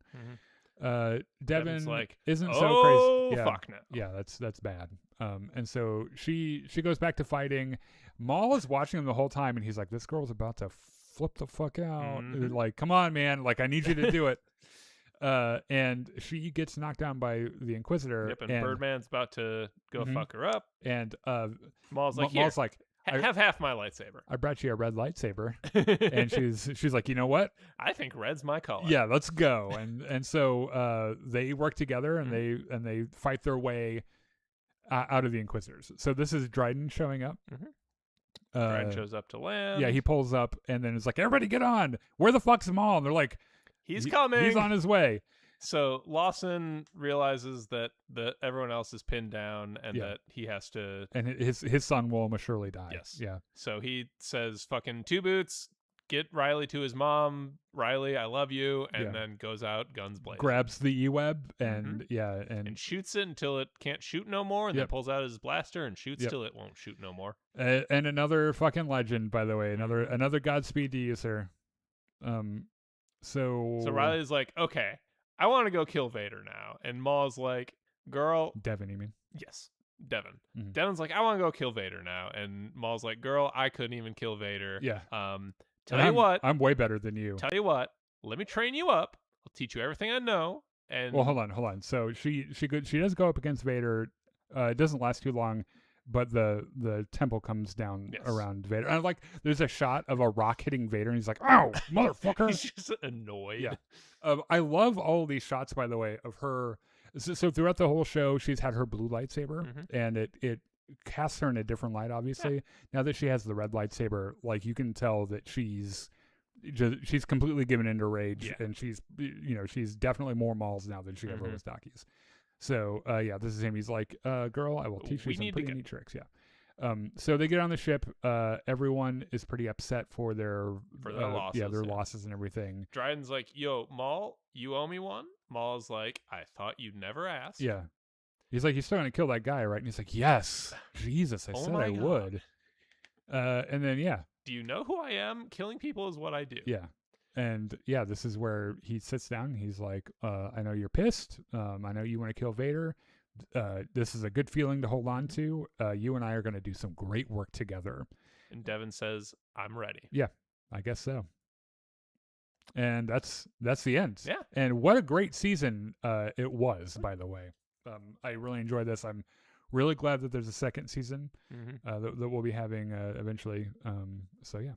Devin like, isn't so crazy. Yeah, fuck no. Yeah, that's bad. And so she goes back to fighting. Maul is watching him the whole time, and he's like, "This girl's about to flip the fuck out. Like, come on, man. Like, I need you to do it." And she gets knocked down by the Inquisitor. Yep, and Birdman's about to go fuck her up. And Maul's like, have half my lightsaber. I brought you a red lightsaber. And she's like, you know what? I think red's my color. Yeah, let's go. And so they work together and they fight their way out of the Inquisitors. So this is Dryden showing up. Dryden shows up to land. Yeah, he pulls up and then it's like, everybody get on. Where the fuck's Maul? And they're like, he's coming. He's on his way. So Lawson realizes that everyone else is pinned down and that he has to... And his son will almost surely die. Yes. Yeah. So he says, fucking Two Boots, get Riley to his mom. Riley, I love you. And then goes out, guns blazing. Grabs the E-web and and shoots it until it can't shoot no more. And then pulls out his blaster and shoots till it won't shoot no more. And another fucking legend, by the way. Another Godspeed to you, sir. So Riley's like, okay, I want to go kill Vader now. And Maul's like, girl. Devin, you mean? Yes. Devin. Mhm. Devin's like, I want to go kill Vader now, and Maul's like, girl, I couldn't even kill Vader. Yeah. Tell you what, I'm way better than you. let me train you up. I'll teach you everything I know. And Well, hold on. So she does go up against Vader. It doesn't last too long, but the temple comes down Yes. around Vader. And like, there's a shot of a rock hitting Vader, and he's like, "Ow, motherfucker!" he's just annoyed. Yeah. I love all of these shots, by the way, of her. So throughout the whole show, she's had her blue lightsaber, and it casts her in a different light. Obviously, now that she has the red lightsaber, like you can tell that she's completely given into rage, and she's definitely more Mauls now than she ever was Daki's. So this is him. He's like, girl, I will teach you some pretty neat tricks. Yeah. So they get on the ship. Everyone is pretty upset for their losses. their losses and everything. Dryden's like, yo, Maul, you owe me one. Maul's like, I thought you'd never ask. Yeah. He's like, you're still gonna kill that guy, right? And he's like, yes. Jesus, I said I would. And then do you know who I am? Killing people is what I do. Yeah. And this is where he sits down and he's like, I know you're pissed. I know you want to kill Vader. This is a good feeling to hold on to. You and I are going to do some great work together. And Devin says, I'm ready. Yeah, I guess so. And that's the end. Yeah. And what a great season it was, by the way. I really enjoyed this. I'm really glad that there's a second season that we'll be having eventually. So yeah.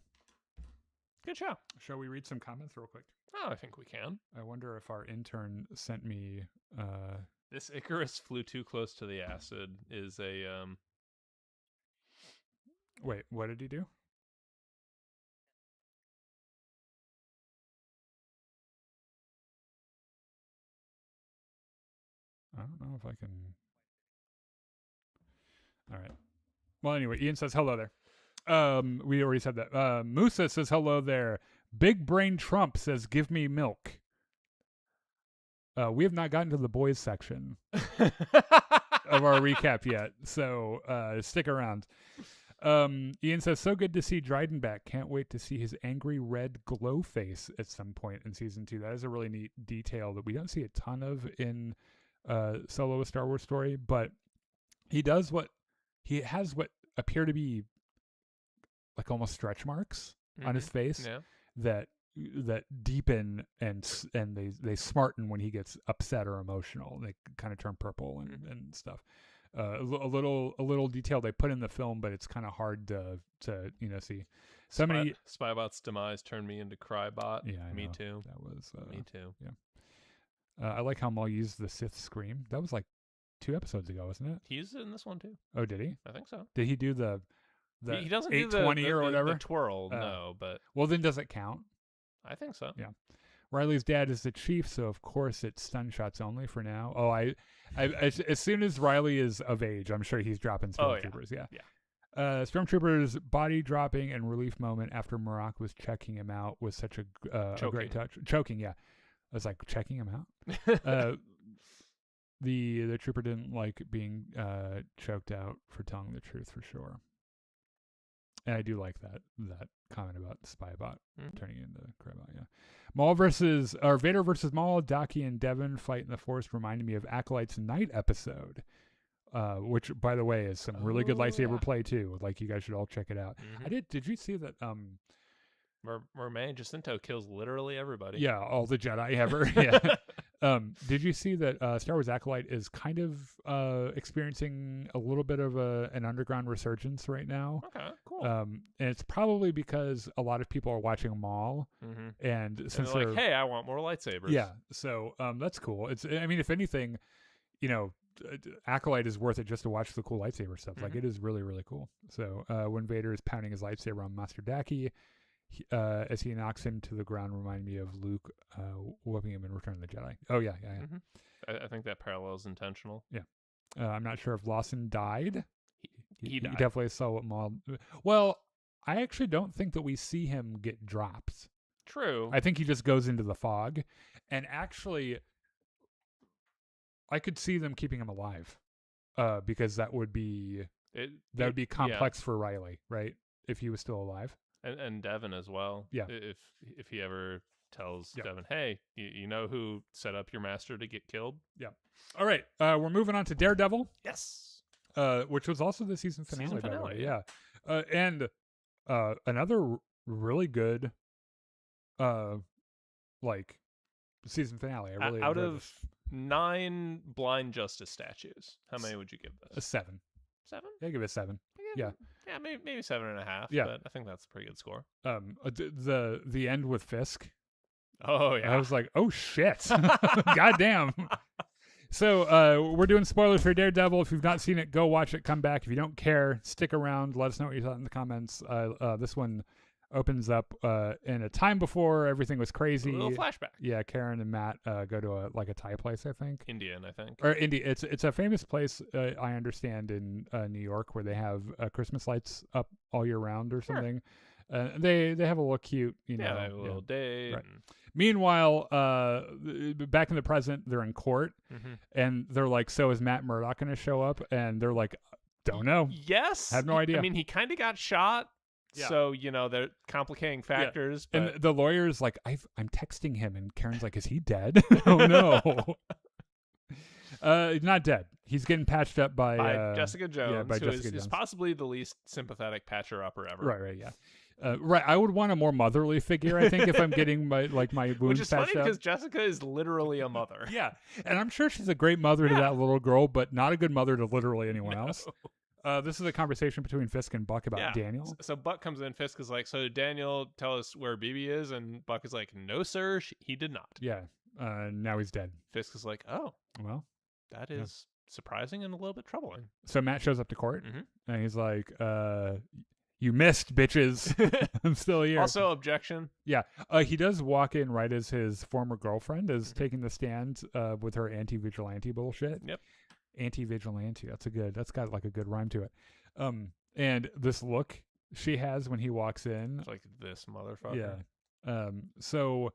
Good show. Shall we read some comments real quick? Oh, I think we can. I wonder if our intern sent me... This Icarus flew too close to the acid is a... Wait, what did he do? I don't know if I can... All right. Well, anyway, Ian says hello there. We already said that. Musa says hello there. Big Brain Trump says, give me milk. We have not gotten to the boys section of our recap yet, so stick around. Ian says, so good to see Dryden back. Can't wait to see his angry red glow face at some point in season 2. That is a really neat detail that we don't see a ton of in Solo: A Star Wars Story, but he has what appear to be like almost stretch marks on his face that deepen and they smarten when he gets upset or emotional. They kind of turn purple and stuff. A little detail they put in the film, but it's kind of hard to see. Spybot's demise turned me into Crybot. Yeah, me too. That was me too. Yeah. I like how Maul used the Sith scream. That was like 2 episodes ago, wasn't it? He used it in this one too. Oh, did he? I think so. Did he do the he doesn't 820 do or whatever? The twirl, no, but well, then does it count? I think so. Yeah. Riley's dad is the chief, so of course it's stun shots only for now. Oh, I as soon as Riley is of age, I'm sure he's dropping stormtroopers. Yeah. Stormtroopers body dropping and relief moment after Marak was checking him out was such a great touch. Choking, yeah. I was like, checking him out. The trooper didn't like being choked out for telling the truth for sure. And I do like that comment about Spybot turning into Crybot. Yeah, Vader versus Maul, Daki and Devin fight in the Force reminded me of Acolyte's Night episode, which by the way is some really good lightsaber play too. Like you guys should all check it out. Did you see that? Mermaid Jacinto kills literally everybody. Yeah, all the Jedi ever. Yeah. Did you see that Star Wars Acolyte is kind of experiencing a little bit of an underground resurgence right now? Okay, cool. And it's probably because a lot of people are watching Maul, and since they're like, "Hey, I want more lightsabers." Yeah, so that's cool. I mean, if anything, Acolyte is worth it just to watch the cool lightsaber stuff. Like it is really, really cool. So when Vader is pounding his lightsaber on Master Daki, as he knocks him to the ground, remind me of Luke whooping him in Return of the Jedi. Oh yeah. I think that parallel is intentional. Yeah. I'm not sure if Lawson died. He died. He definitely saw what Maul. Well, I actually don't think that we see him get dropped. True. I think he just goes into the fog, and actually, I could see them keeping him alive, because that would be complex for Riley, right? If he was still alive. And Devin as well. Yeah. If he ever tells Devin, hey, you know who set up your master to get killed? Yeah. All right. We're moving on to Daredevil. Yes. which was also the season finale. By the way. Yeah. And another really good, like season finale. I really out enjoyed of this. 9 blind justice statues, how many would you give A this? 7. 7? Yeah, give it a 7. Yeah. Yeah, maybe 7.5. Yeah. But I think that's a pretty good score. The end with Fisk. Oh yeah. I was like, oh shit, goddamn. So we're doing spoilers for Daredevil. If you've not seen it, go watch it. Come back. If you don't care, stick around. Let us know what you thought in the comments. This one opens up in a time before everything was crazy. A little flashback. Yeah, Karen and Matt go to a Thai place, I think. Indian, I think. Or India. It's a famous place, I understand, in New York, where they have Christmas lights up all year round or something. They have a little cute, They have a little date. Right. Meanwhile, back in the present, they're in court, and they're like, "So is Matt Murdock going to show up?" And they're like, "Don't know. Yes, have no idea." I mean, he kind of got shot, so they're complicating factors. Yeah. But... And the lawyer's like, "I'm texting him," and Karen's like, "Is he dead?" Oh no. Not dead. He's getting patched up by Jessica Jones, yeah, by who Jessica Jones. is possibly the least sympathetic patcher-upper ever. Right, yeah. Right, I would want a more motherly figure, I think, if I'm getting my wounds Which is funny patched up. because Jessica is literally a mother. Yeah, and I'm sure she's a great mother to that little girl, but not a good mother to literally anyone else. This is a conversation between Fisk and Buck about Daniel. So Buck comes in, Fisk is like, "So did Daniel tell us where BB is?" And Buck is like, "No, sir, he did not." Yeah, now he's dead. Fisk is like, "Oh, well, that is surprising and a little bit troubling." So Matt shows up to court, and he's like, "You missed, bitches. I'm still here." Also, objection. Yeah, he does walk in right as his former girlfriend is taking the stand with her anti-vigilante bullshit. Yep. Anti-vigilante. That's got like a good rhyme to it. And this look she has when he walks in, It's like, this motherfucker. Yeah. So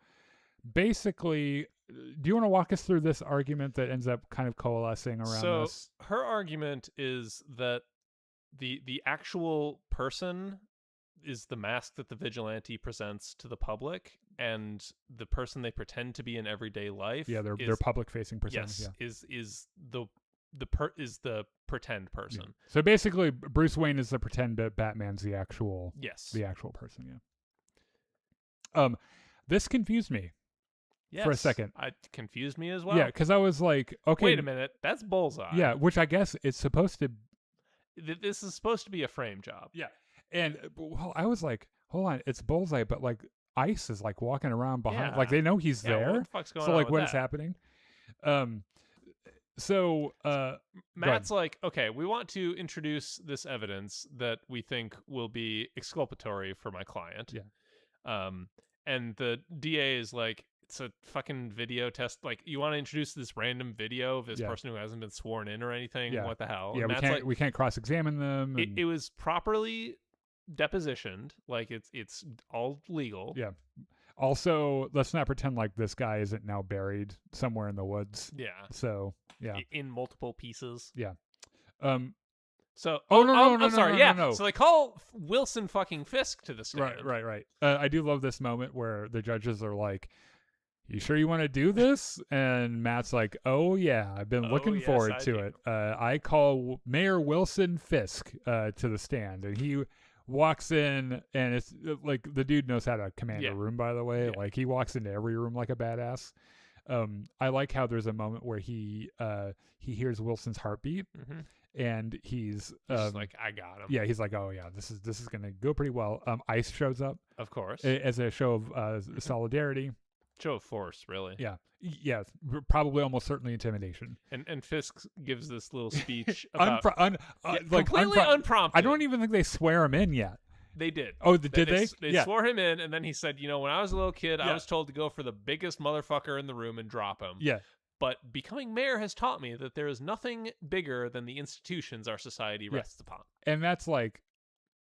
basically, do you want to walk us through this argument that ends up kind of coalescing around this? So her argument is that the actual person is the mask that the vigilante presents to the public, and the person they pretend to be in everyday life. Yeah, their public facing persona. Yes, yeah. is the pretend person. Yeah. So basically, Bruce Wayne is the pretend, but Batman's the actual. Yes, the actual person. Yeah. This confused me. Yes, for a second. It confused me as well. Yeah, because I was like, okay, wait a minute, that's Bullseye. Yeah, which I guess it's supposed to. This is supposed to be a frame job. Yeah, and well, I was like, hold on, it's Bullseye, but like Ice is like walking around behind, like they know he's there. What the fuck's going so on like, with what that? is happening? So Matt's like, okay, we want to introduce this evidence that we think will be exculpatory for my client. Yeah. And the DA is like, it's a fucking video test. Like, you want to introduce this random video of this person who hasn't been sworn in or anything? Yeah. What the hell? Yeah, and we can't cross-examine them. It was properly depositioned. Like, it's all legal. Yeah. Also, let's not pretend like this guy isn't now buried somewhere in the woods. Yeah. So yeah, in multiple pieces. Yeah. So I'm sorry. No. So they call Wilson fucking Fisk to the stand. Right. I do love this moment where the judges are like, "You sure you want to do this?" And Matt's like, "Oh yeah, I've been looking forward to it. I call Mayor Wilson Fisk to the stand," and he walks in, and it's like the dude knows how to command a room. By the way, like he walks into every room like a badass. I like how there's a moment where he hears Wilson's heartbeat, and he's like, "I got him." Yeah, he's like, "Oh yeah, this is gonna go pretty well." Ice shows up, of course, as a show of solidarity. Show of force, really. Yeah, probably almost certainly intimidation. And Fisk gives this little speech about completely unprompted. I don't even think they swear him in yet. They did. Oh, did they? They swore him in, and then he said, "When I was a little kid, I was told to go for the biggest motherfucker in the room and drop him. Yeah. But becoming mayor has taught me that there is nothing bigger than the institutions our society rests upon." And that's like,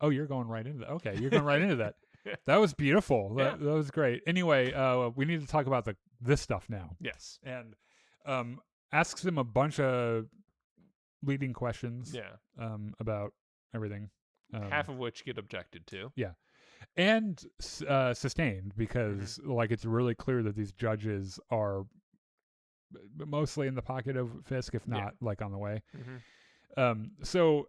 oh, you're going right into that. Okay, you're going right into that. That was beautiful. That was great. Anyway, we need to talk about this stuff now. Yes. And asks him a bunch of leading questions. About everything. Half of which get objected to. Yeah. And sustained because like it's really clear that these judges are mostly in the pocket of Fisk, if not like on the way. So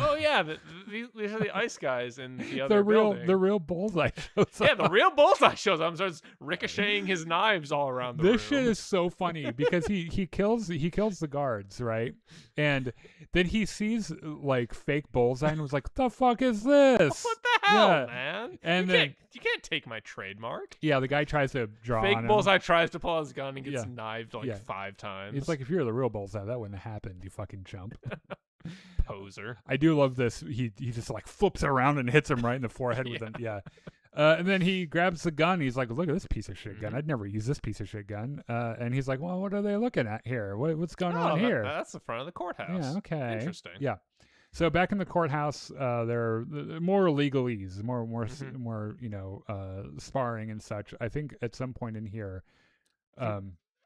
Oh yeah, these are the ice guys in the the other real building. the real bullseye shows Yeah, up. the real bullseye shows up and starts ricocheting his knives all around the room. This shit is so funny because he kills the guards, right? And then he sees like fake bullseye and was like, "The fuck is this?" What the hell, Yeah. man? And you then can't take my trademark. yeah, the guy tries to draw Fake on him. bullseye tries to pull out his gun and gets Yeah. knifed like Yeah. 5 times. It's like, if you're the real bullseye, that wouldn't have happened. You fucking chump. poser. I do love this. He just like flips around and hits him right in the forehead with it. Yeah. And then he grabs the gun. He's like, "Look at this piece of shit gun. I'd never use this piece of shit gun." And he's like, "Well, what are they looking at here? What's going on here?" That's the front of the courthouse. Yeah. Okay. Interesting. Yeah. So back in the courthouse, there are more legalese, more sparring and such. I think at some point in here,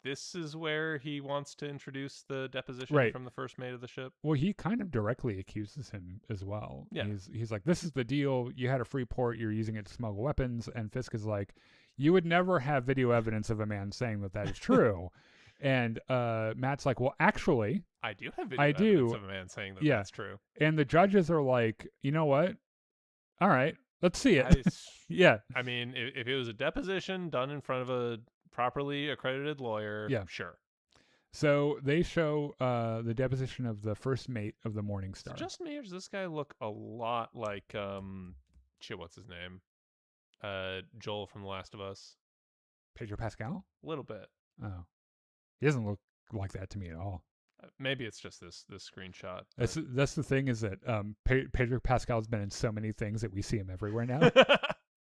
This is where he wants to introduce the deposition Right. from the first mate of the ship. well, he kind of directly accuses him as well. Yeah. He's like, "This is the deal. You had a free port. You're using it to smuggle weapons." And Fisk is like, "You would never have video evidence of a man saying that is true." And Matt's like, "Well, actually," I do have video I evidence do. of a man saying that Yeah. that's true. and the judges are like, "You know what? All right, let's see it." Yeah. I mean, if it was a deposition done in front of a properly accredited lawyer, Yeah. sure. So they show the deposition of the first mate of the Morning Is Star. it just me, or does this guy look a lot like what's his name? Joel from The Last of Us. Pedro Pascal? A little bit. Oh, he doesn't look like that to me at all. Maybe it's just this screenshot. That's the thing, is that Pedro Pascal's been in so many things that we see him everywhere now.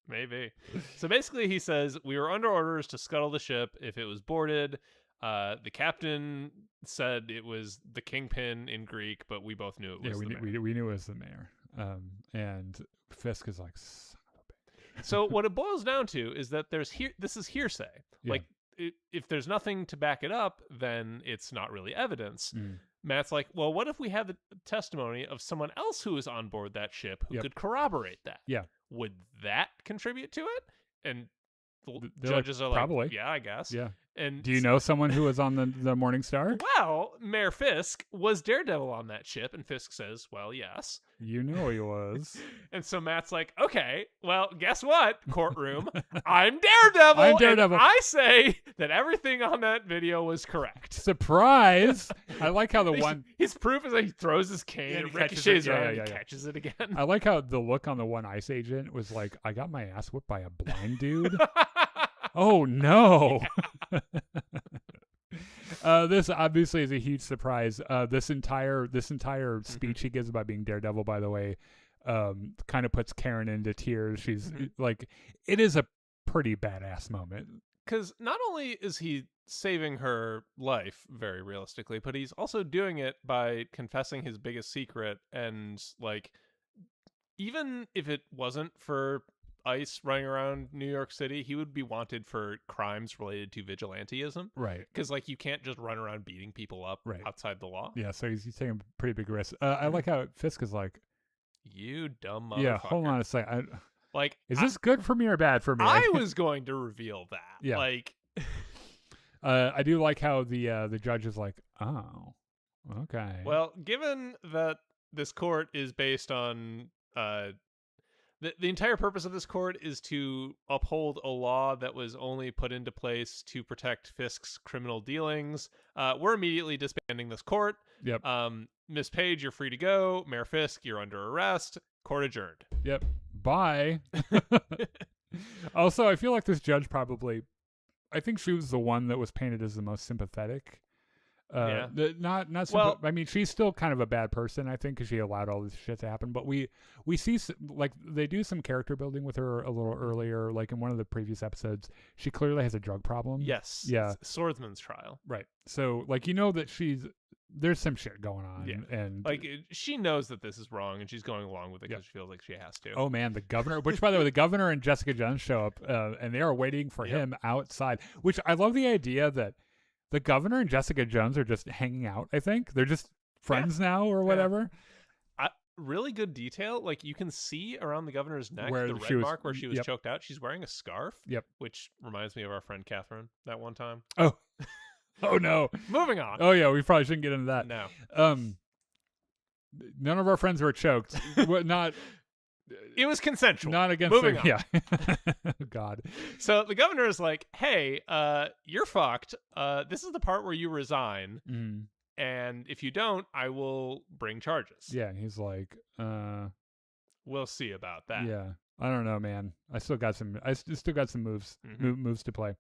Maybe. So basically, he says, "We were under orders to scuttle the ship if it was boarded. The captain said it was the Kingpin in Greek, but we both knew it was we the mayor." knew it was the mayor. And Fisk is like, "Son of a bitch." So what it boils down to is that this is hearsay. Yeah. Like, if there's nothing to back it up, then it's not really evidence. Mm. Matt's like, "Well, what if we had the testimony of someone else who was on board that ship who Yep. could corroborate that? Yeah. Would that contribute to it?" And the They're like, judges are like, "Probably. "Yeah, I guess." Yeah. And Do you know someone who was on the Morning Star? well, Mayor Fisk was Daredevil on that ship, and Fisk says, "Well, yes." You know he was. And so Matt's like, "Okay, well, guess what, courtroom? I'm Daredevil. I'm Daredevil. And I say that everything on that video was correct." Surprise! I like how the one. His proof is that he throws his cane Yeah, and he catches ricochets it. Yeah, around yeah, and yeah. catches it again. I like how the look on the one ICE agent was like, "I got my ass whipped by a blind dude." Oh no! This obviously is a huge surprise. This entire speech he gives about being Daredevil, by the way, kind of puts Karen into tears. She's like, it is a pretty badass moment. Because not only is he saving her life, very realistically, but he's also doing it by confessing his biggest secret. And, like, even if it wasn't for ICE running around New York City, he would be wanted for crimes related to vigilanteism. Right. Because, like, you can't just run around beating people up outside the law. Yeah, so he's taking a pretty big risk. I like how Fisk is like, "You dumb motherfucker." yeah, hold on a second. Like, Is this good for me or bad for me? I was going to reveal that. Yeah. Like, I do like how the judge is like, "Oh, okay." well, given that this court is based on the entire purpose of this court is to uphold a law that was only put into place to protect Fisk's criminal dealings, we're immediately disbanding this court. Yep. Miss Page, you're free to go. Mayor Fisk, you're under arrest. Court adjourned. Yep. Bye. Also, I feel like this judge probably, I think she was the one that was painted as the most sympathetic. Yeah. Well, I mean, she's still kind of a bad person, I think, because she allowed all this shit to happen. But we see, like, they do some character building with her a little earlier. Like in one of the previous episodes, she clearly has a drug problem. Yes. Yeah. Swordsman's trial. Right. So, like, you know that there's some shit going on. Yeah. And like, she knows that this is wrong, and she's going along with it because she feels like she has to. Oh man, the governor, which by the way, the governor and Jessica Jones show up, and they are waiting for him outside, which I love the idea that the governor and Jessica Jones are just hanging out. I think they're just friends now or whatever. Really good detail. Like, you can see around the governor's neck Where the she red was- mark where she was yep. choked out. She's wearing a scarf. Yep. Which reminds me of our friend Catherine that one time. Oh, Oh no. Moving on. Oh yeah, we probably shouldn't get into that. No. None of our friends were choked. Not It was consensual. Not against Moving on. Yeah. God. So the governor is like, hey, you're fucked. This is the part where you resign. Mm. And if you don't, I will bring charges. Yeah, and he's like, We'll see about that. yeah. I don't know, man. I still got some moves moves to play.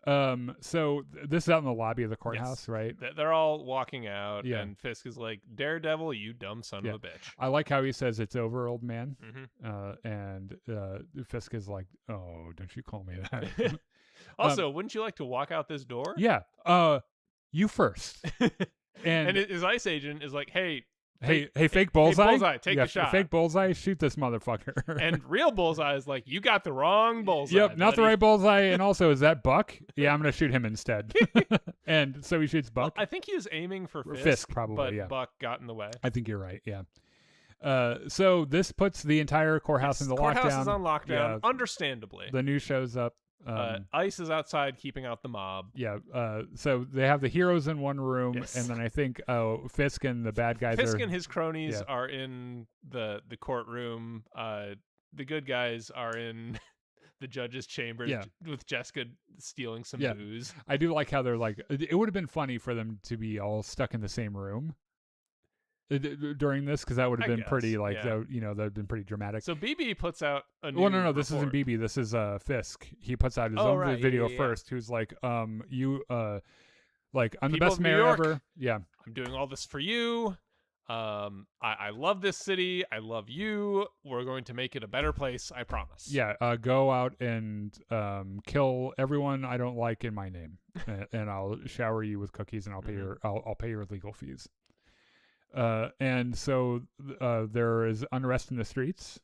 So this is out in the lobby of the courthouse, Yes. right? They're all walking out, Yeah. and Fisk is like, Daredevil, you dumb son of a bitch. I like how he says it's over, old man. Mm-hmm. And Fisk is like, oh, don't you call me that. Also, wouldn't you like to walk out this door? Yeah. You first. And his ICE agent is like, hey, fake bullseye. Hey, bullseye, take the shot. Fake bullseye, shoot this motherfucker. And real bullseye is like, you got the wrong bullseye. Yep, not the buddy. right bullseye. And also, is that Buck? Yeah, I'm gonna shoot him instead. And so he shoots Buck. I think he was aiming for Fisk, probably, but yeah. Buck got in the way. I think you're right. Yeah. So this puts the entire courthouse in the courthouse lockdown. is on lockdown, Yeah. Understandably. The news shows up. ICE is outside keeping out the mob. Yeah. So they have the heroes in one room, Yes. and then I think Fisk and the bad guys Fisk are. and his cronies yeah. are in the courtroom. The good guys are in the judge's chambers Yeah. with Jessica stealing some Yeah. booze. I do like how they're like. It would have been funny for them to be all stuck in the same room during this, because that would have I been pretty guess, like yeah. that would have been pretty dramatic. So BB puts out a new Well, no, this isn't report. BB. This is Fisk. He puts out his Oh, own right. video Yeah. first. Who's like, you, like, I'm the People best of New mayor York. ever. Yeah, I'm doing all this for you. I love this city. I love you. We're going to make it a better place. I promise. yeah. Go out and kill everyone I don't like in my name, and I'll shower you with cookies, and I'll pay I'll pay your legal fees. And so there is unrest in the streets.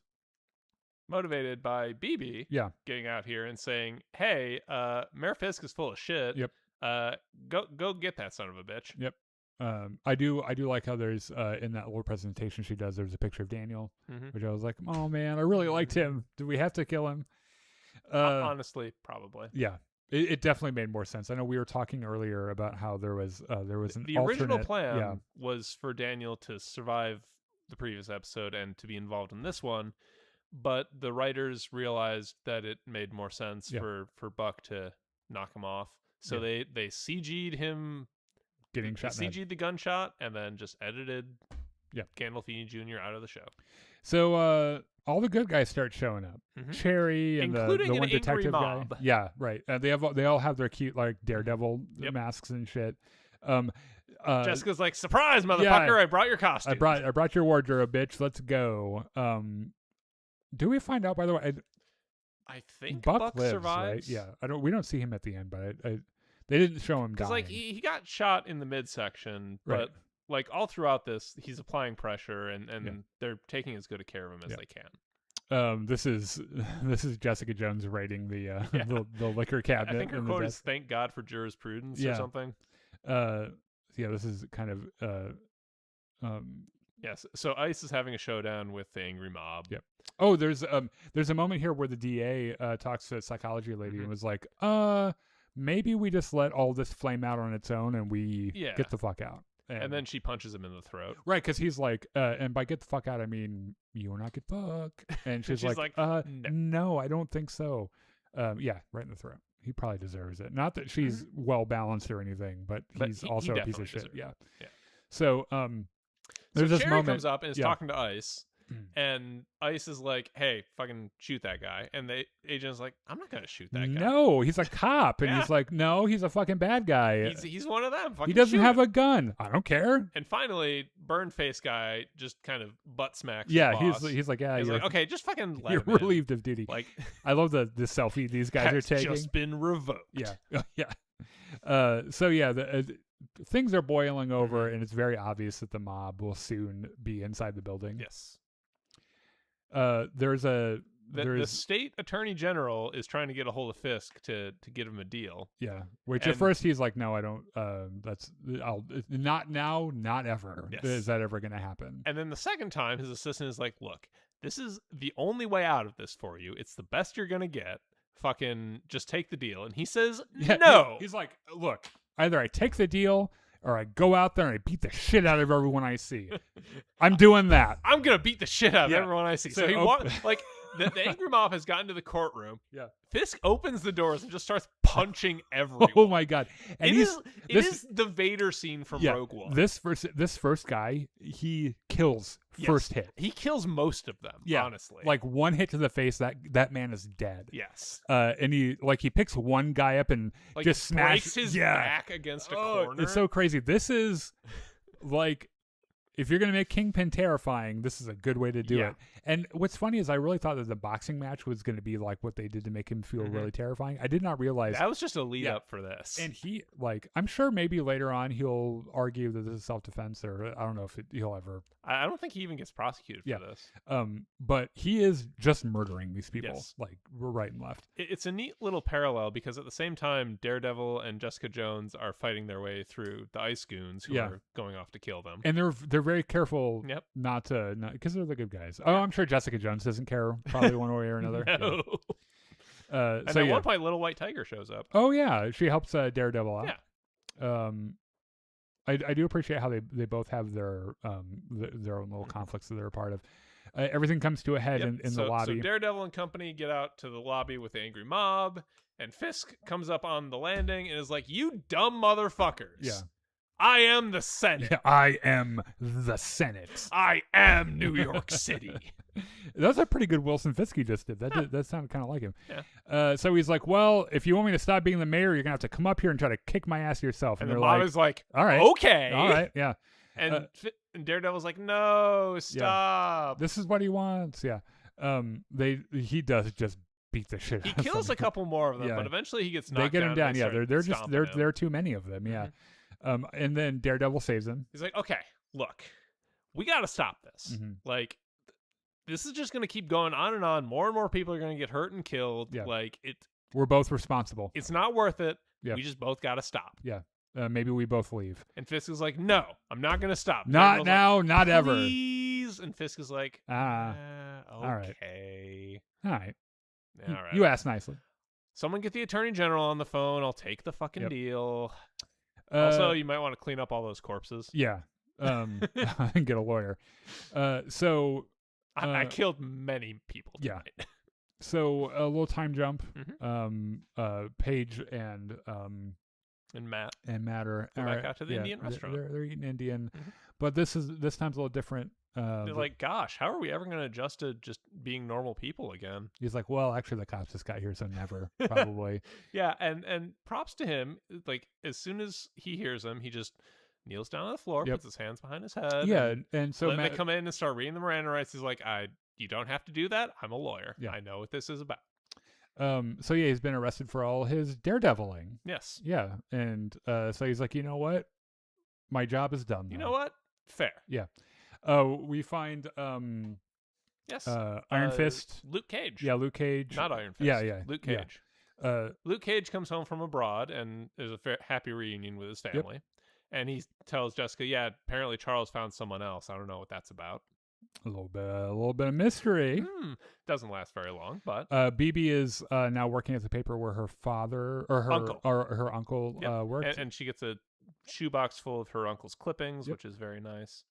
Motivated by BB Yeah. getting out here and saying, hey, Mayor Fisk is full of shit. Yep. Go get that son of a bitch. Yep. I do like how there's in that little presentation she does, there's a picture of Daniel, which I was like, oh man, I really liked him. Do we have to kill him? Honestly, probably. Yeah. It definitely made more sense. I know we were talking earlier about how there was an The original alternate- plan yeah. was for Daniel to survive the previous episode and to be involved in this one, but the writers realized that it made more sense Yeah. for Buck to knock him off. So Yeah. they CG'd him, getting shot in the head. CG'd the gunshot, and then just edited Yeah. Gandolfini Jr. out of the show. So all the good guys start showing up. Mhm. Cherry and Including the an one angry detective guy. mob. Yeah, right. They all have their cute like Daredevil Yep. masks and shit. Jessica's like, surprise, motherfucker! I brought your costume. I brought your wardrobe, bitch. Let's go. Do we find out, by the way? I think Buck lives, survives. right? Yeah. We don't see him at the end, but they didn't show him Because dying. like he got shot in the midsection, Right. but like all throughout this, he's applying pressure, and Yeah. they're taking as good a care of him as Yeah. they can. This is Jessica Jones raiding the Yeah. the liquor cabinet. I think her in the quote is desk. "Thank God for jurisprudence" Yeah. or something. Yeah, this is kind of Yes. So ICE is having a showdown with the angry mob. Yep. Oh, there's a moment here where the DA talks to a psychology lady and was like, maybe we just let all this flame out on its own and we Yeah. get the fuck out. And then she punches him in the throat. right, because he's like, and by get the fuck out, I mean you will not get fuck. And she's, She's like, like, no, I don't think so. Yeah, right in the throat. He probably deserves it. Not that she's well balanced or anything, but he's he also a piece definitely of shit. deserves Yeah. Yeah. So there's So this Cherry moment. comes up and is yeah. talking to ICE, and ICE is like, "Hey, fucking shoot that guy!" And the agent's like, "I'm not gonna shoot that guy. No, he's a cop, and Yeah. he's like, no, he's a fucking bad guy. He's one of them. Fucking He doesn't shoot have him." a gun. I don't care. And finally, burn face guy just kind of butt smacks. Yeah, his boss. he's like, yeah, He's you're, like, okay, just fucking let you're him in." relieved of duty. Like, I love the selfie these guys are has taking. just been revoked. Yeah, yeah. So yeah, things are boiling over, and it's very obvious that the mob will soon be inside the building. Yes. There's The state attorney general is trying to get a hold of Fisk to get him a deal. yeah, which at and- first he's like, no, I don't. I'll not now, not ever. Yes. Is that ever going to happen? And then the second time, his assistant is like, "Look, this is the only way out of this for you. It's the best you're gonna get. Fucking just take the deal." And he says, Yeah, "No." he's like, look, either I take the deal or I go out there and I beat the shit out of everyone I see. I'm doing that. I'm gonna beat the shit out of Yeah. everyone I see. So So he op- like the angry mob has gotten to the courtroom. Yeah. Fisk opens the doors and just starts punching everyone. Oh my god! And It this is the Vader scene from Rogue One. This first guy, he kills first hit. He kills most of them. Yeah, honestly, like one hit to the face, that man is dead. yes, And he picks one guy up and like just smashes breaks his back against a corner. It's so crazy. This is like, if you're gonna make Kingpin terrifying, this is a good way to do it. And what's funny is I really thought that the boxing match was gonna be like what they did to make him feel really terrifying. I did not realize that was just a lead up for this. And he, like, I'm sure maybe later on he'll argue that this is self-defense, or I don't know if he'll ever. I don't think he even gets prosecuted for this. But he is just murdering these people, Yes. like, right and left. It's a neat little parallel because at the same time, Daredevil and Jessica Jones are fighting their way through the ice goons who are going off to kill them. And they're very careful Yep. not to, because they're the good guys. Oh, I'm sure Jessica Jones doesn't care, probably one way or another. No. Yeah. And at one point, Little White Tiger shows up. Oh yeah, she helps Daredevil out. Yeah. I do appreciate how they both have their own little conflicts that they're a part of. Everything comes to a head in the lobby. So Daredevil and company get out to the lobby with the angry mob, and Fisk comes up on the landing and is like, "You dumb motherfuckers! Yeah. I am the Senate. Yeah, I am the Senate. I am New York City." That's a pretty good Wilson Fisk he just did. That sounded kind of like him. Yeah. So he's like, well, if you want me to stop being the mayor, you're going to have to come up here and try to kick my ass yourself. And they're the mob like, is like, all right. okay. All right, yeah. And Daredevil's like, no, stop. This is what he wants, yeah. He does just beat the shit He out of kills a them. couple more of them, Yeah. but eventually he gets knocked They get him down, and yeah. start They're stomping him. there are too many of them, yeah. And then Daredevil saves him. He's like, okay, look, we got to stop this. Mhm. Like, this is just going to keep going on and on. More and more people are going to get hurt and killed. Yeah. Like, We're both responsible. it's not worth it. Yeah. We just both got to stop. Yeah. Maybe we both leave. And Fisk is like, no, I'm not going to stop. Not Daredevil's now, like, not ever. Please. And Fisk is like, all right. okay. All right. All right. You asked nicely. Someone get the Attorney General on the phone. I'll take the fucking deal. Also, Also, you might want to clean up all those corpses. yeah. And get a lawyer. So I killed many people tonight. Yeah. So a little time jump. Mhm. Paige and Matt Matter go back out to the Indian restaurant. They're eating Indian, Mhm. but this time's a little different. They're like, gosh, how are we ever going to adjust to just being normal people again? He's like, well, actually, the cops just got here, so never, probably. Yeah, and props to him. Like, as soon as he hears them, he just kneels down on the floor, puts his hands behind his head. Yeah, and so they come in and start reading the Miranda rights. He's like, you don't have to do that. I'm a lawyer. Yeah. I know what this is about. So yeah, he's been arrested for all his daredeviling. Yes. Yeah, and so he's like, you know what, my job is done. You now. know what? Fair. Yeah. We find Yes. Iron Fist. Luke Cage. Yeah, Luke Cage. Not Iron Fist. Yeah. Luke yeah. Cage. Luke Cage comes home from abroad and there's a happy reunion with his family. And he tells Jessica, yeah, apparently Charles found someone else. I don't know what that's about. A little bit of mystery. Doesn't last very long, but BB is now working at the paper where her father or her uncle works. And she gets a shoebox full of her uncle's clippings, which is very nice.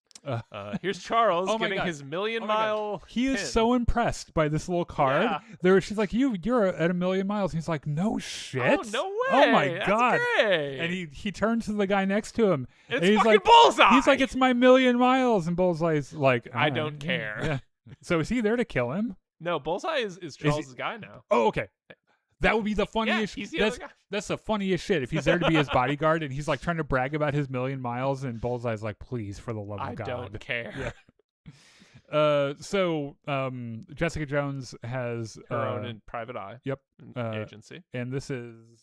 Here's Oh Charles my getting God. his million Oh my God. mile. He is pin. so impressed by this little card. She's like, you're at 1,000,000 miles. He's like, no shit. Oh, no way. Oh my That's God. Great. And he turns to the guy next to him. It's and he's fucking like, Bullseye. He's like, it's my 1,000,000 miles. And Bullseye's like, I don't care. Yeah. So is he there to kill him? No, Bullseye is Charles's guy now. Oh, okay. That would be the funniest. He's the other guy. That's the funniest shit. If he's there to be his bodyguard and he's like trying to brag about his 1,000,000 miles, and Bullseye's like, please, for the love of I God. don't care. Yeah. So Jessica Jones has Her own private eye. Yep. Agency. And this is.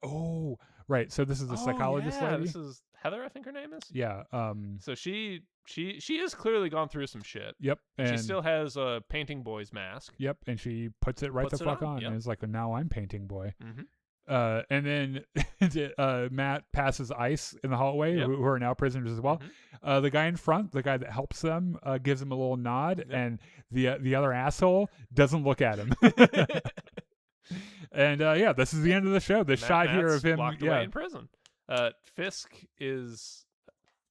Oh, right. So this is the psychologist lady. This is Heather, I think her name is. Yeah. So she has clearly gone through some shit. Yep. And she still has a painting boy's mask. Yep. And she puts it right the fuck on. Yep. And it's like, now I'm painting boy. Mm-hmm. And then Matt passes Ice in the hallway, who are now prisoners as well. Mm-hmm. The guy in front, the guy that helps them, gives him a little nod, and the other asshole doesn't look at him. And this is the end of the show. The shot here Matt's of him, locked away in prison. Fisk is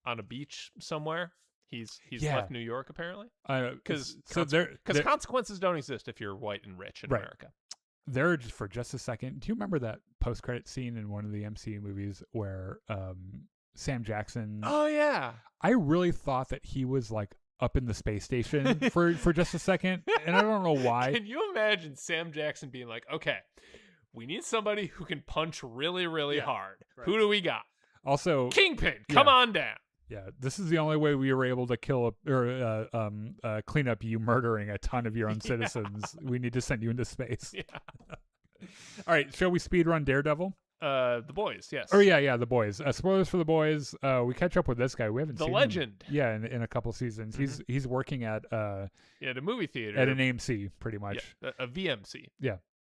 on a beach somewhere. He's Yeah. left New York apparently Because because consequences don't exist if you're white and rich in Right. America. there for just a second. Do you remember that post-credit scene in one of the MCU movies where Sam Jackson? Oh yeah. I really thought that he was like up in the space station for just a second, and I don't know why. Can you imagine Sam Jackson being like, okay, we need somebody who can punch really, really Yeah. hard. Right. Who do we got? Also, Kingpin, come on down. Yeah, this is the only way we were able to kill or clean up you murdering a ton of your own citizens. We need to send you into space. Yeah. All right, shall we speed run Daredevil? The boys, yes. Oh yeah, the boys. Spoilers for the boys. We catch up with this guy. We haven't The seen legend. him. Yeah, in a couple seasons. Mhm. He's working at the movie theater at an AMC pretty much. Yeah, a VMC.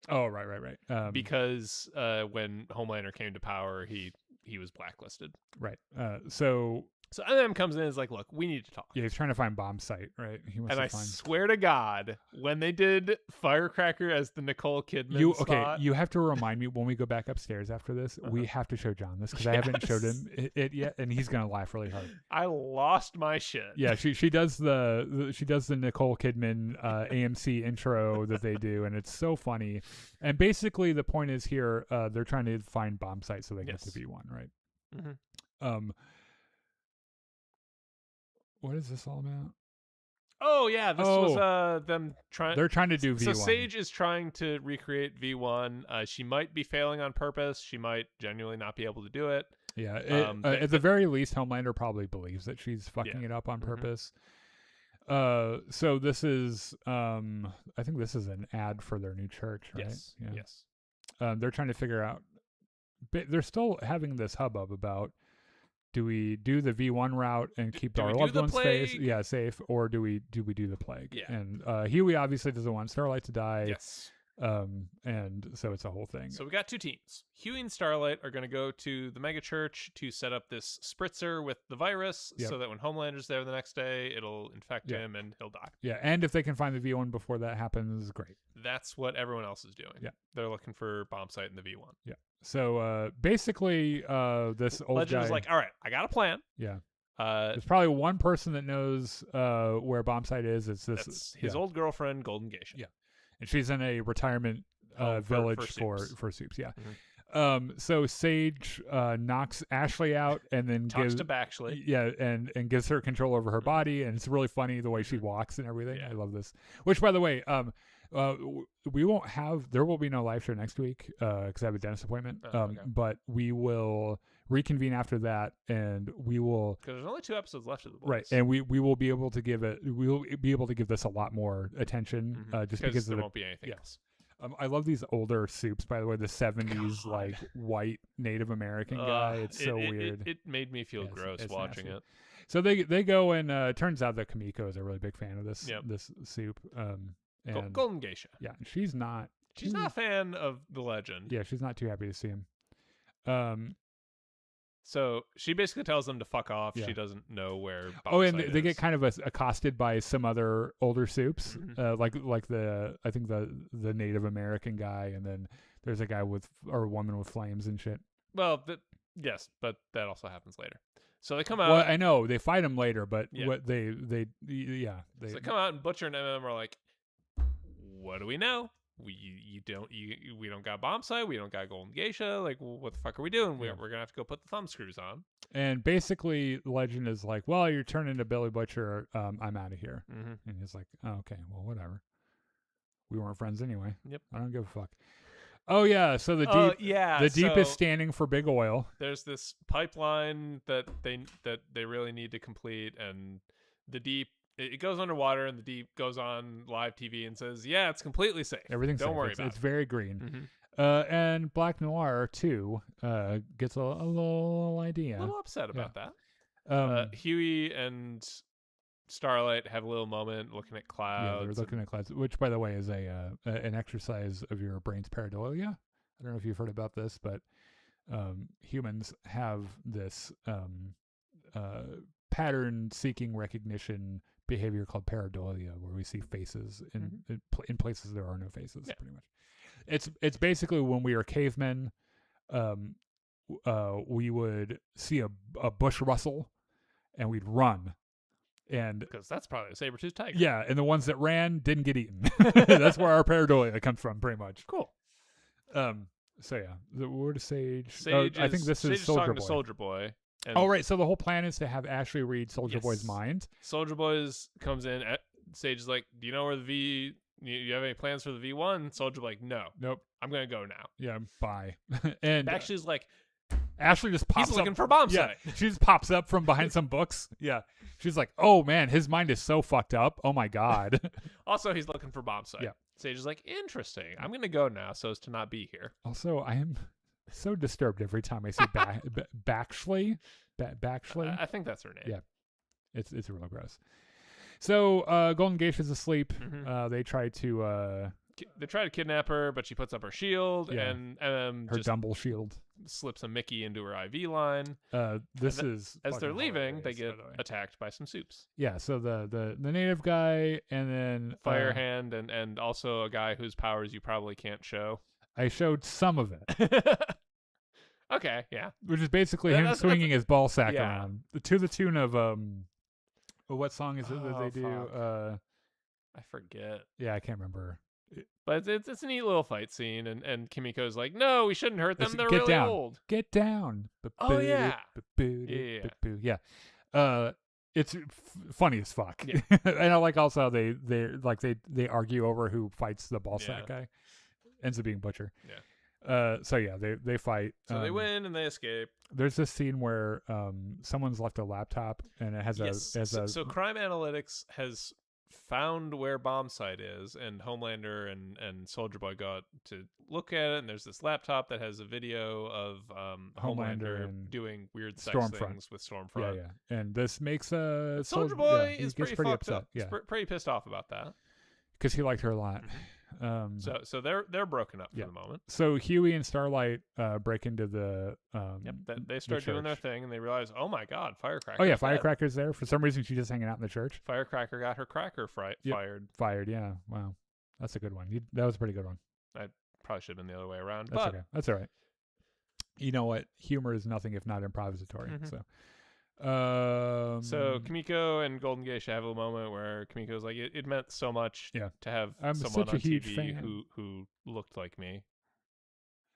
Oh right. Because when Homelander came to power, he was blacklisted. Right. So MM comes in and is like, look, we need to talk. yeah, he's trying to find bomb site, right? He wants And to I find. swear to God, when they did Firecracker as the Nicole Kidman spot, You have to remind me when we go back upstairs after this. We have to show John this because I haven't showed him it yet, and he's gonna laugh really hard. I lost my shit. Yeah, she does the Nicole Kidman AMC intro that they do, and it's so funny. And basically, the point is here they're trying to find bomb sites so they get to V1, right? Mm-hmm. What is this all about? Oh yeah, this was them trying. They're trying to do V1. So Sage is trying to recreate V1. She might be failing on purpose. She might genuinely not be able to do it. Yeah, at the very least, Homelander probably believes that she's fucking it up on purpose. So this is, I think this is an ad for their new church, right? Yes. Yeah. Yes. They're trying to figure out. They're still having this hubbub about. Do we do the V1 route and keep our loved ones safe, or do we do the plague? Yeah. And Huey obviously doesn't want Starlight to die. Yes. And so it's a whole thing. So we got two teams. Huey and Starlight are going to go to the mega church to set up this spritzer with the virus, so that when Homelander's there the next day, it'll infect him and he'll die. Yeah, and if they can find the V1 before that happens, great. That's what everyone else is doing. Yeah. They're looking for bomb site in the V1. Yeah. So basically, this old Legend guy is like, all right, I got a plan. Yeah. Uh, There's probably one person that knows where bomb site is. It's this. That's his old girlfriend, Golden Geisha. Yeah. And she's in a retirement village for soups. Yeah. Mm-hmm. So Sage knocks Ashley out and then Talks gives to Baxley. Yeah, and gives her control over her body, and it's really funny the way she walks and everything. Yeah. I love this. Which, by the way, we won't have. There will be no live show next week because I have a dentist appointment. Okay. But we will reconvene after that, and we will. Because there's only 2 episodes left of the boys. Right, and we will be able to give it. We will be able to give this a lot more attention, just because there won't be anything else. I love these older soups, by the way. The 70s, like white Native American guy. It's so weird. It made me feel gross watching nasty. it. So they go and it turns out that Kamiko is a really big fan of this soup. And Golden Geisha. Yeah, she's not a fan of the legend. Yeah, she's not too happy to see him. So she basically tells them to fuck off. Yeah. She doesn't know where. And they get kind of accosted by some other older soups, like I think the Native American guy, and then there's a guy or a woman with flames and shit. Well, yes, but that also happens later. So they come out. Well, I know they fight him later, but what they come out, and Butcher and MM are like, "What do we know? We don't got bomb site. We don't got Golden Geisha. Like, what the fuck are we doing? We're gonna have to go put the thumb screws on." And basically, Legend is like, "Well, you're turning into Billy Butcher. I'm out of here." And he's like, "Oh, okay, well, whatever. We weren't friends anyway. Yep, I don't give a fuck." Oh yeah, so the deep is standing for big oil. There's this pipeline that they really need to complete, and the deep. It goes underwater, and the deep goes on live TV and says, "Yeah, it's completely safe. Everything's Don't safe. worry about it. It's very green." And Black Noir too gets a little idea. A little upset about that. Huey and Starlight have a little moment looking at clouds. Yeah, they're looking at clouds, which, by the way, is an exercise of your brain's pareidolia. I don't know if you've heard about this, but humans have this pattern-seeking recognition behavior called pareidolia, where we see faces in places there are no faces. Pretty much, it's basically when we are cavemen, we would see a bush rustle, and we'd run. And because that's probably a saber-toothed tiger. yeah, and the ones that ran didn't get eaten. That's where our pareidolia comes from, pretty much. Cool. So yeah, the word of Sage. Sage I think this Sage is Soldier talking Boy. to Soldier Boy. And Oh right, so the whole plan is to have Ashley read Soldier Boy's Yes. mind. Soldier Boy's comes in. Sage is like, "Do you know where the V? You have any plans for the V1?" Soldier like, "No, Nope. I'm gonna go now." Yeah, bye. And Ashley's like, Ashley just pops "He's looking up. for bomb Yeah, site." she just pops up from behind some books. Yeah, she's like, "Oh man, his mind is so fucked up. Oh my god." Also, he's looking for bomb site. Yeah. Sage is like, "Interesting. I'm gonna go now, so as to not be here." Also, I am so disturbed every time I see Baxley. Baxley. I think that's her name. Yeah. It's real gross. So Golden Gate is asleep. Mhm. They try to They try to kidnap her, but she puts up her shield Yeah. and her just Dumble shield. slips a Mickey into her IV line. This is As they're fucking leaving, they hilarious, get by the way. attacked by some soups. Yeah. So the native guy and then Fire hand and also a guy whose powers you probably can't show. I showed some of it, Okay, yeah. which is basically Yeah, him that's- swinging his ball sack yeah. around to the tune of what song is it that Oh, they do? fuck. I forget. Yeah, I can't remember. But it's a neat little fight scene, and Kimiko's like, "No, we shouldn't hurt them. It's, They're "Get really down. old." Get down. Oh, yeah. Yeah. It's funny as fuck. Yeah. And I like also how they argue over who fights the ball sack Yeah. guy. Ends up being Butcher. Yeah. So yeah, they fight. So they win and they escape. There's this scene where someone's left a laptop and it has Yes. So Crime Analytics has found where bomb site is, and Homelander and Soldier Boy go out to look at it, and there's this laptop that has a video of Homelander and doing weird sex Stormfront. things with Stormfront. yeah. And this makes Soldier Boy he is gets pretty fucked upset. up. Yeah, He's pretty pissed off about that. because he liked her a lot. So they're broken up for Yeah. the moment. So Huey and Starlight break into the Yep. They start doing their church. thing, and they realize, oh my god, Firecracker. Oh yeah, Firecracker's there. For some reason, she's just hanging out in the church. Firecracker got her cracker Yep. fired. Fired. Yeah. Wow. That's a good one. That was a pretty good one. Probably should have been the other way around. That's but okay. That's all right. You know what? Humor is nothing if not improvisatory. Mhm. So. Kimiko and Golden Geisha have a moment where Kimiko's like, it meant so much Yeah. to have I'm someone such a on huge TV fan. who looked like me.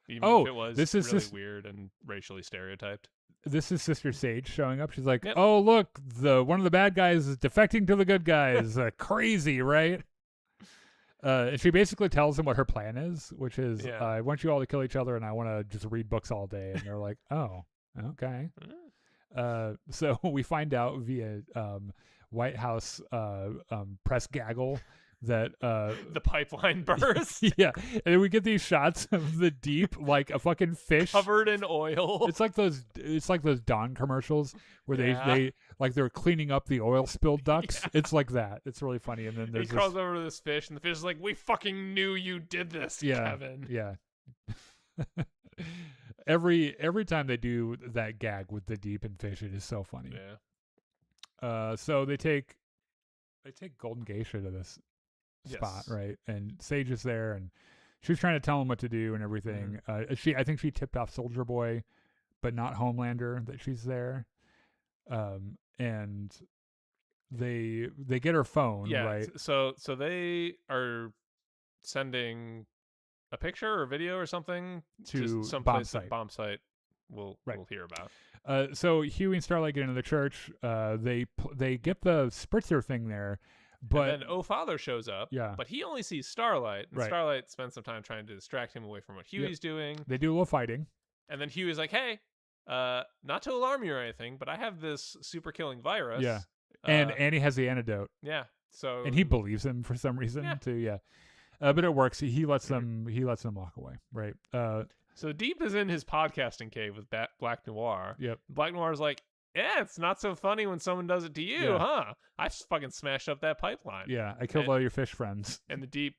Even Oh, if it was this is really just- weird and racially stereotyped. This is Sister Sage showing up. She's like, Yep. "Oh look, one of the bad guys is defecting to the good guys. Crazy, right?" And she basically tells him what her plan is, which is, Yeah. "I want you all to kill each other, and I want to just read books all day." And they're like, "Oh, okay." So we find out via White House press gaggle that The pipeline burst yeah, and we get these shots of the deep like a fucking fish covered in oil. It's like those Dawn commercials where Yeah. they like they're cleaning up the oil spilled ducts. It's like that. It's really funny. And then He there's crawls over to this fish, and the fish is like, "We fucking knew you did this, yeah, Kevin." yeah. Every time they do that gag with the deep and fish, it is so funny. Yeah. So they take Golden Geisha to this spot, Yes. right? And Sage is there, and she's trying to tell him what to do and everything. I think she tipped off Soldier Boy, but not Homelander that she's there. And they get her phone, Yeah. right? So they are sending a picture or video or something To some bomb place that site. bomb site we'll hear about. So Huey and Starlight get into the church. They get the spritzer thing there, but And then Oh Father shows up. Yeah. But he only sees Starlight, and Right. Starlight spends some time trying to distract him away from what Huey's doing. they do a little fighting. And then Huey's like, "Hey, not to alarm you or anything, but I have this super killing virus." Yeah. And Uh, Annie has the antidote, yeah. So and he believes him for some reason Yeah. too. Yeah. But it works. He lets them walk away, right? So Deep is in his podcasting cave with Black Noir. Yep. Black Noir's like, "Yeah, it's not so funny when someone does it to you, Yeah. huh? I just fucking smashed up that pipeline." Yeah, I killed all your fish friends. And the Deep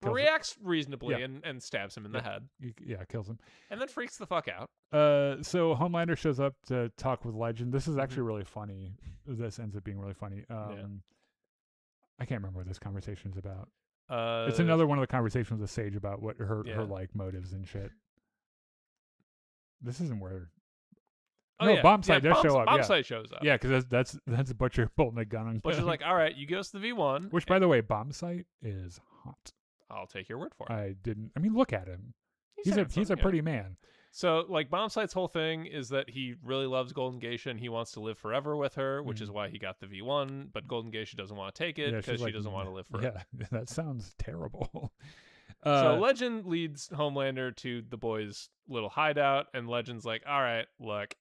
Kills it. reacts reasonably Yeah. and stabs him in the Yeah. head, Kills him. and then freaks the fuck out. So Homelander shows up to talk with Legend. This is Mm-hmm. actually really funny. This ends up being really funny. I can't remember what this conversation is about. It's another one of the conversations with Sage about what her Yeah. like motives and shit. This isn't where. Oh, no, yeah. Bombsight does show up. Yeah, Bombsight shows up. yeah, because that's Butcher pulling a gun on. Butcher's like, all right, you give us the V1. Which, by the way, Bombsight is hot. I'll take your word for it. I mean, look at him. He's handsome, a pretty man. So, like, Bombsight's whole thing is that he really loves Golden Geisha and he wants to live forever with her, which is why he got the V1. But Golden Geisha doesn't want to take it because she doesn't want to live forever. Yeah, that sounds terrible. So Legend leads Homelander to the boys' little hideout, and Legend's like, all right, look,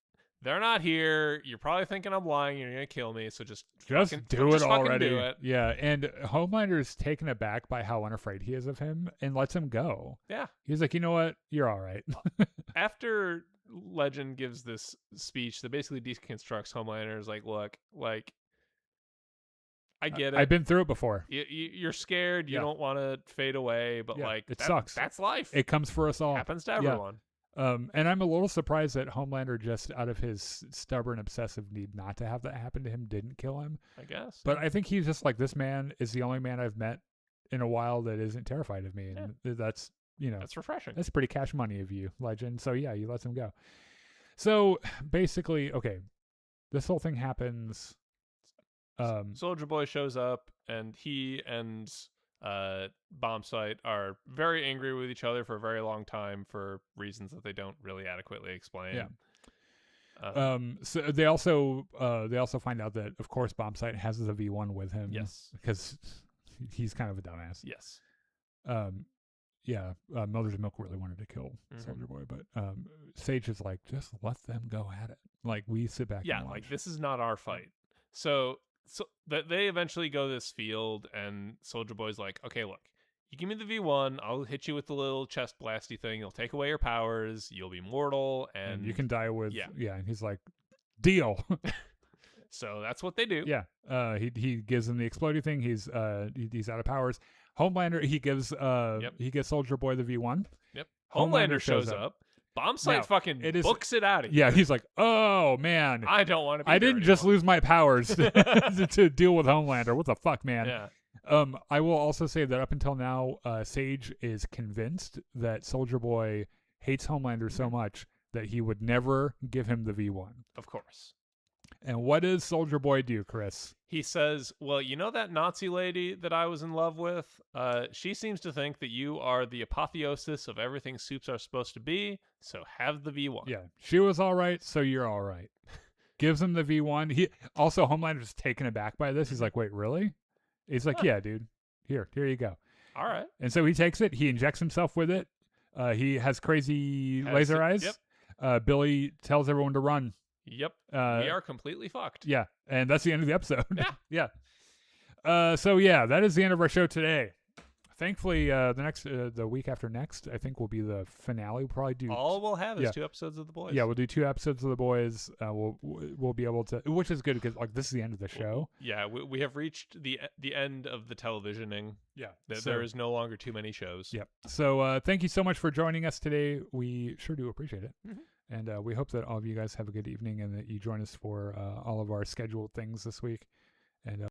they're not here. You're probably thinking I'm lying. You're going to kill me. So just do it already. Do it. Yeah. And Homelander's taken aback by how unafraid he is of him and lets him go. Yeah. He's like, you know what? You're all right. After Legend gives this speech that basically deconstructs Homelander, is like, look, like, I get it. I've been through it before. You're scared. You don't want to fade away, but like, it sucks. That's life. It comes for us all. Happens to everyone. And I'm a little surprised that Homelander, just out of his stubborn, obsessive need not to have that happen to him, didn't kill him. I guess. But I think he's just like, this man is the only man I've met in a while that isn't terrified of me. And that's, that's refreshing. That's pretty cash money of you, Legend. So yeah, you let him go. So basically, okay, this whole thing happens. Soldier Boy shows up, and he and Bombsight are very angry with each other for a very long time for reasons that they don't really adequately explain. Yeah. So they also find out that, of course, Bombsight has the V1 with him. Yes. Because he's kind of a dumbass. Yes. Yeah. Mother's Milk really wanted to kill Soldier Boy, but Sage is like, just let them go at it. Like, we sit back. Yeah. And watch. Like, this is not our fight. So that they eventually go to this field, and Soldier Boy's like, okay, look, you give me the V1, I'll hit you with the little chest blasty thing. It'll take away your powers. You'll be mortal, and you can die with. Yeah. And he's like, deal. So that's what they do. Yeah. He gives him the exploding thing. He's out of powers. Homelander, he gives Soldier Boy the V1. Yep. Homelander shows up. Bombsight fucking books it out of you. Yeah, he's like, oh man, I don't want to be I didn't just lose my powers to deal with Homelander. What the fuck, man? Yeah. I will also say that up until now, Sage is convinced that Soldier Boy hates Homelander so much that he would never give him the V1. Of course. And what does Soldier Boy do, Chris? He says, well, you know that Nazi lady that I was in love with? She seems to think that you are the apotheosis of everything soups are supposed to be, so have the V1. Yeah, she was all right, so you're all right. Gives him the V1. He also, Homelander's taken aback by this. He's like, wait, really? He's like, yeah, dude. Here you go. All right. And so he takes it. He injects himself with it. He has crazy laser eyes. Yep. Billy tells everyone to run. Yep. We are completely fucked. Yeah. And that's the end of the episode. Yeah. Yeah. So yeah, that is the end of our show today. Thankfully, the week after next, I think will be the finale. We'll probably do all we'll have is 2 episodes of The Boys. Yeah, we'll do 2 episodes of The Boys. We'll be able to, which is good because like this is the end of the show. Yeah, we have reached the end of the televisioning. Yeah, there is no longer too many shows. Yep. So thank you so much for joining us today. We sure do appreciate it, and we hope that all of you guys have a good evening and that you join us for all of our scheduled things this week. And